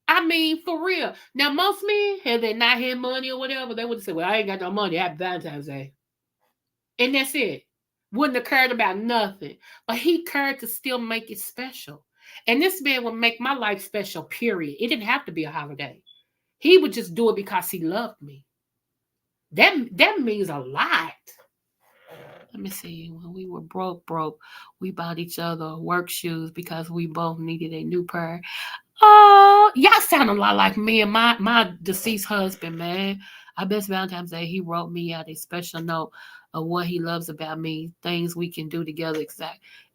I mean, for real. Now, most men, had they not had money or whatever, they would have said, well, I ain't got no money. Happy Valentine's Day. And that's it. Wouldn't have cared about nothing. But he cared to still make it special. And this man would make my life special, period. It didn't have to be a holiday. He would just do it because he loved me. That means a lot. Let me see. When we were broke, we bought each other work shoes because we both needed a new pair. Oh, y'all sound a lot like me and my deceased husband, man. Our best Valentine's Day, he wrote me out a special note of what he loves about me, things we can do together,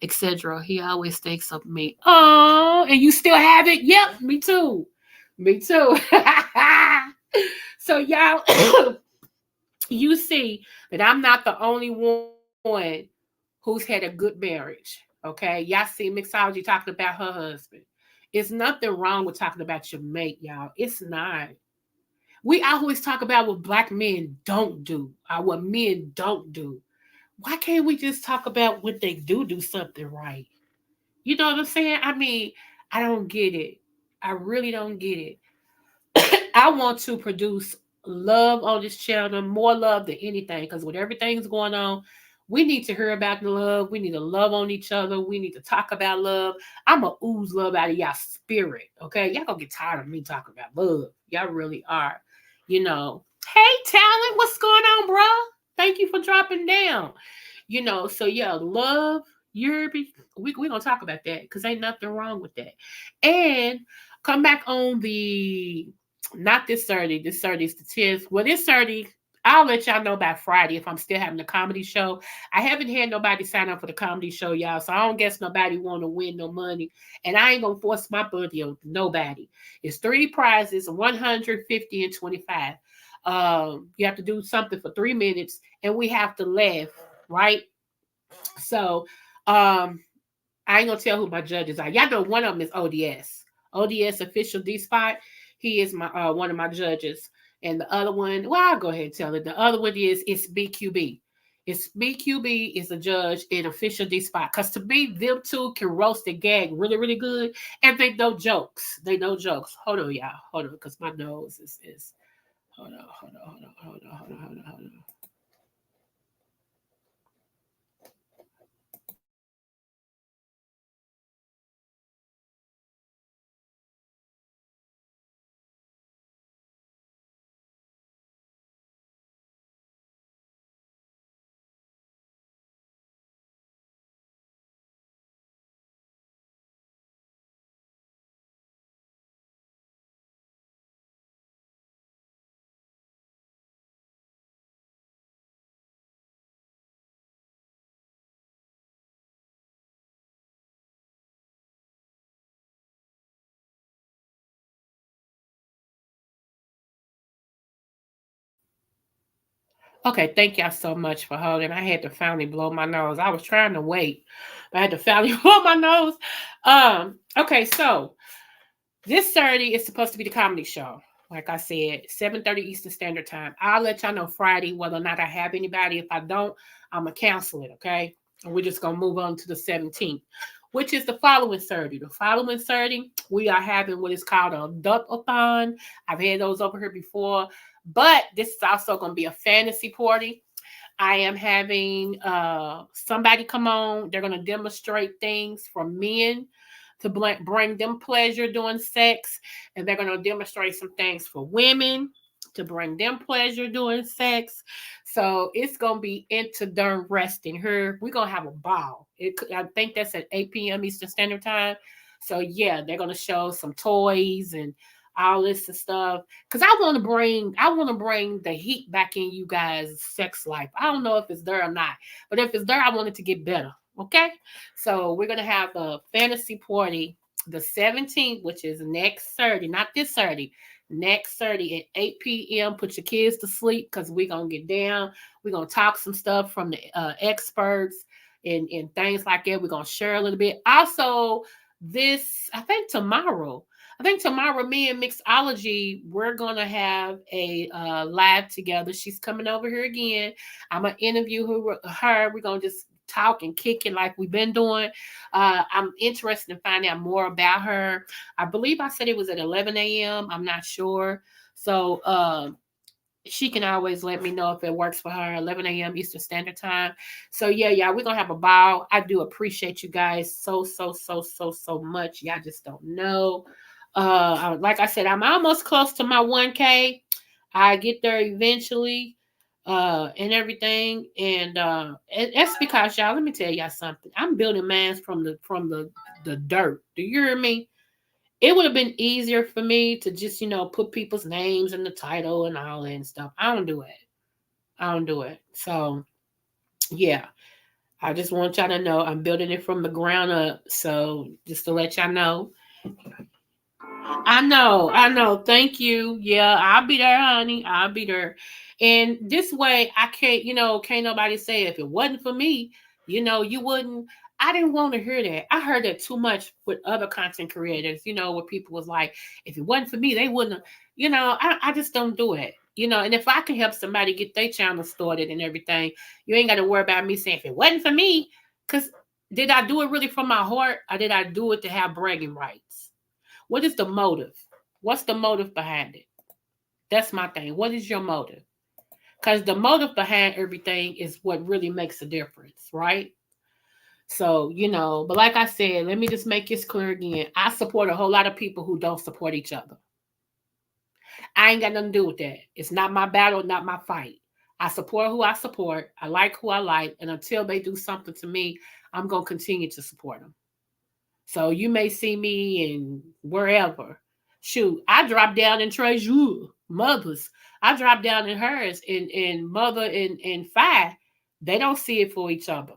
etc. He always thinks of me. Oh, and you still have it? Yep, me too. Me too. So y'all, you see that I'm not the only one who's had a good marriage. Okay, y'all see mixology talking about her husband. It's nothing wrong with talking about your mate, y'all. It's not. We always talk about what black men don't do, or what men don't do. Why can't we just talk about what they do something right? You know what I'm saying? I mean, I don't get it. I really don't get it. I want to produce love on this channel, more love than anything, because with everything's going on, we need to hear about the love. We need to love on each other. We need to talk about love. I'm going to ooze love out of y'all spirit, okay? Y'all going to get tired of me talking about love. Y'all really are. You know, hey, talent, what's going on, bro? Thank you for dropping down. You know, so yeah, love, you're, we're going to talk about that because ain't nothing wrong with that. And come back on the not this 30. This 30 is the 10th. Well, this 30, I'll let y'all know by Friday if I'm still having a comedy show. I haven't had nobody sign up for the comedy show, y'all, so I don't guess nobody want to win no money. And I ain't going to force my buddy on nobody. It's 3 prizes, 150 and 25. You have to do something for 3 minutes, and we have to laugh, right? So, I ain't gonna tell who my judges are. Y'all know one of them is ODS. ODS official D Spot. He is my one of my judges. And the other one, well, I'll go ahead and tell it. The other one is it's BQB. It's BQB is a judge in official D Spot. Cause to me, them two can roast and gag really, really good. And they know jokes. They know jokes. Hold on, y'all. Hold on, because my nose is hold on, hold on, hold on, hold on, hold on, hold on, hold on. Okay, thank y'all so much for holding. I had to finally blow my nose. I was trying to wait, but I had to finally blow my nose. Okay, so this Saturday is supposed to be the comedy show. Like I said, 7:30 Eastern Standard Time. I'll let y'all know Friday whether or not I have anybody. If I don't, I'm gonna cancel it, okay? And we're just gonna move on to the 17th, which is the following Saturday. The following Saturday, we are having what is called a duck-a-thon. I've had those over here before, but this is also gonna be a fantasy party. I am having somebody come on. They're going to demonstrate things from men to bring them pleasure during sex. And they're going to demonstrate some things for women to bring them pleasure during sex. So it's going to be interesting here. We're going to have a ball. I think that's at 8 p.m. Eastern Standard Time. So yeah, they're going to show some toys and all this and stuff. Cause I want to bring the heat back in you guys' sex life. I don't know if it's there or not, but if it's there, I want it to get better. Okay. So we're gonna have a fantasy party the 17th, which is next Saturday, not this Saturday, next Saturday at 8 p.m. Put your kids to sleep because we're gonna get down. We're gonna talk some stuff from the experts and things like that. We're gonna share a little bit. Also, I think tomorrow, me and Mixology, we're gonna have a live together. She's coming over here again. I'm gonna interview her. We're gonna just talk and kick it like we've been doing. I'm interested in finding out more about her. I believe I said it was at 11 a.m. I'm not sure. So she can always let me know if it works for her. 11 a.m. Eastern Standard Time. So yeah, we're gonna have a ball. I do appreciate you guys so much. Y'all just don't know. Like I said, I'm almost close to my 1K. I get there eventually, and everything. And it's because y'all. Let me tell y'all something. I'm building mans from the dirt. Do you hear me? It would have been easier for me to just, put people's names in the title and all that and stuff. I don't do it. I don't do it. So Yeah, I just want y'all to know I'm building it from the ground up. So just to let y'all know, I know. Thank you. Yeah, I'll be there, honey. I'll be there. And this way, I can't, can't nobody say if it wasn't for me, you wouldn't. I didn't want to hear that. I heard that too much with other content creators, where people was like, if it wasn't for me, they wouldn't have, I just don't do it. And if I can help somebody get their channel started and everything, you ain't got to worry about me saying if it wasn't for me, because did I do it really from my heart or did I do it to have bragging rights? What is the motive? What's the motive behind it? That's my thing. What is your motive? Because the motive behind everything is what really makes a difference, right? So, but like I said, let me just make this clear again. I support a whole lot of people who don't support each other. I ain't got nothing to do with that. It's not my battle, not my fight. I support who I support. I like who I like. And until they do something to me, I'm going to continue to support them. So you may see me in wherever. Shoot, I dropped down in Treasure Mothers. I dropped down in hers in Mother and Five. They don't see it for each other.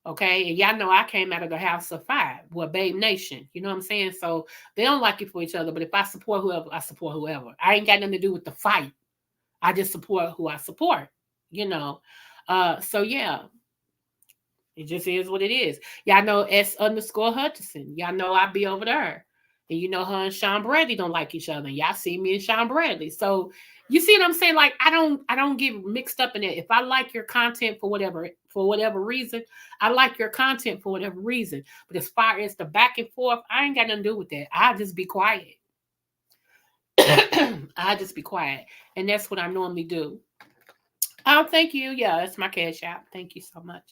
Okay. And y'all know I came out of the house of five. Well, Babe Nation. You know what I'm saying? So they don't like it for each other. But if I support whoever, I support whoever. I ain't got nothing to do with the fight. I just support who I support, you know. So yeah, it just is what it is. Y'all know S_Hutchinson. Y'all know I be over there. And you know her and Sean Bradley don't like each other. Y'all see me and Sean Bradley. So you see what I'm saying? Like I don't get mixed up in it. If I like your content for whatever reason, I like your content for whatever reason. But as far as the back and forth, I ain't got nothing to do with that. I just be quiet. I just be quiet. And that's what I normally do. Oh, thank you. Yeah, that's my cash app. Thank you so much.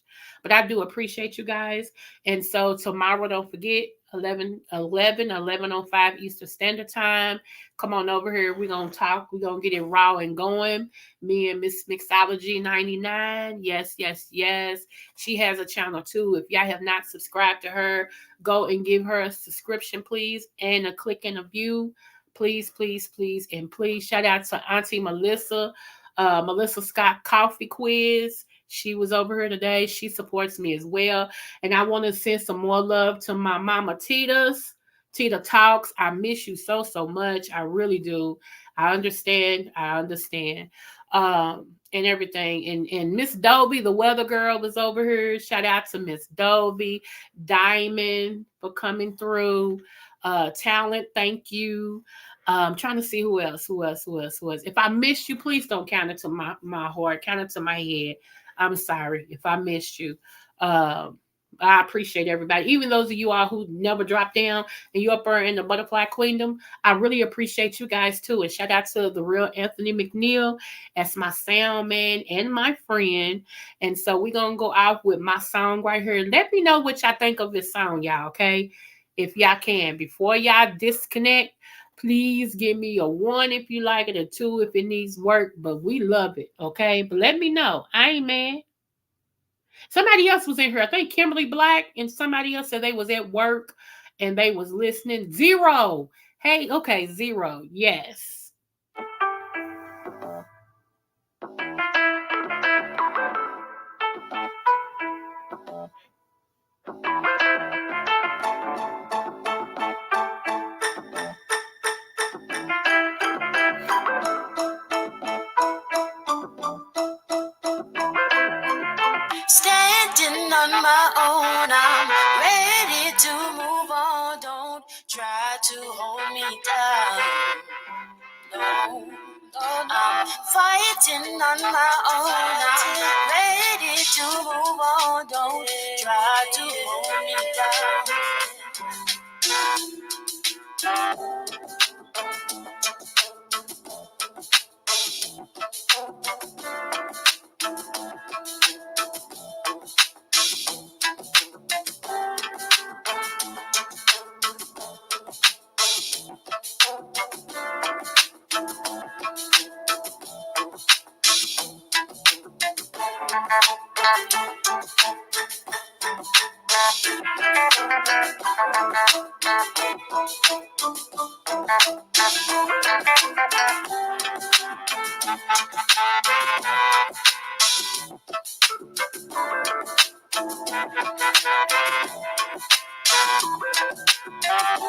But I do appreciate you guys. And so tomorrow, don't forget, 11:05 Eastern Standard Time. Come on over here. We're going to talk. We're going to get it raw and going. Me and Miss Mixology 99. Yes, yes, yes. She has a channel too. If y'all have not subscribed to her, go and give her a subscription, please, and a click and a view. Please, please, please, and please shout out to Auntie Melissa Scott Coffee Quiz. She was over here today. She supports me as well. And I want to send some more love to my mama Tita Talks. I miss you so, so much. I really do. I understand. And everything. And Miss Dobie, the weather girl, was over here. Shout out to Miss Dobie, Diamond for coming through. Talent, thank you. Trying to see who else. If I missed you, please don't count it to my heart. Count it to my head. I'm sorry if I missed you. I appreciate everybody. Even those of you all who never dropped down and you up there in the Butterfly Queendom, I really appreciate you guys too. And shout out to the real Anthony McNeil as my sound man and my friend. And so we're gonna go out with my song right here. Let me know what y'all think of this song, y'all. Okay, if y'all can, before y'all disconnect. Please give me a 1 if you like it, a 2 if it needs work, but we love it, okay? But let me know. I ain't mad. Somebody else was in here. I think Kimberly Black and somebody else said they was at work and they was listening. Zero. Hey, okay, Zero. Yes. Standing on my own, I'm ready to move on. Don't try to hold me down. No, no, I'm fighting on my own. I'm ready to move on. Don't try to hold me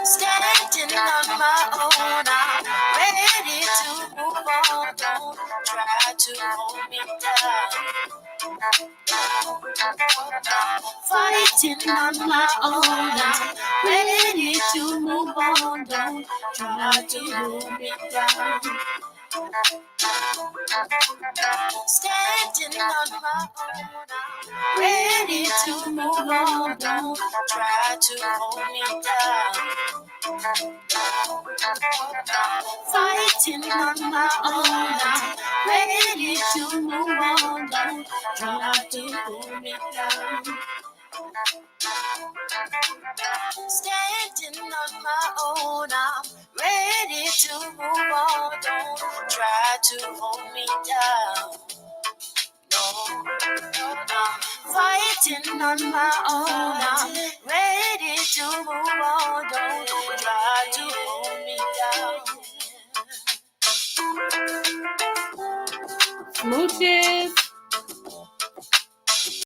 Standing on my own, I'm ready to move on. Don't try to hold me down. Fighting on my own, I'm ready to move on. Don't try to hold me down. Standing on my own, I'm ready to move on. Don't try to hold me down. Fighting on my own, I'm ready to move on. Don't try to hold me down. Standing on my own, I'm ready to move on. Don't try to hold me down. No, I'm fighting on my own. I'm ready to move on. Don't try to hold me down. Smooches.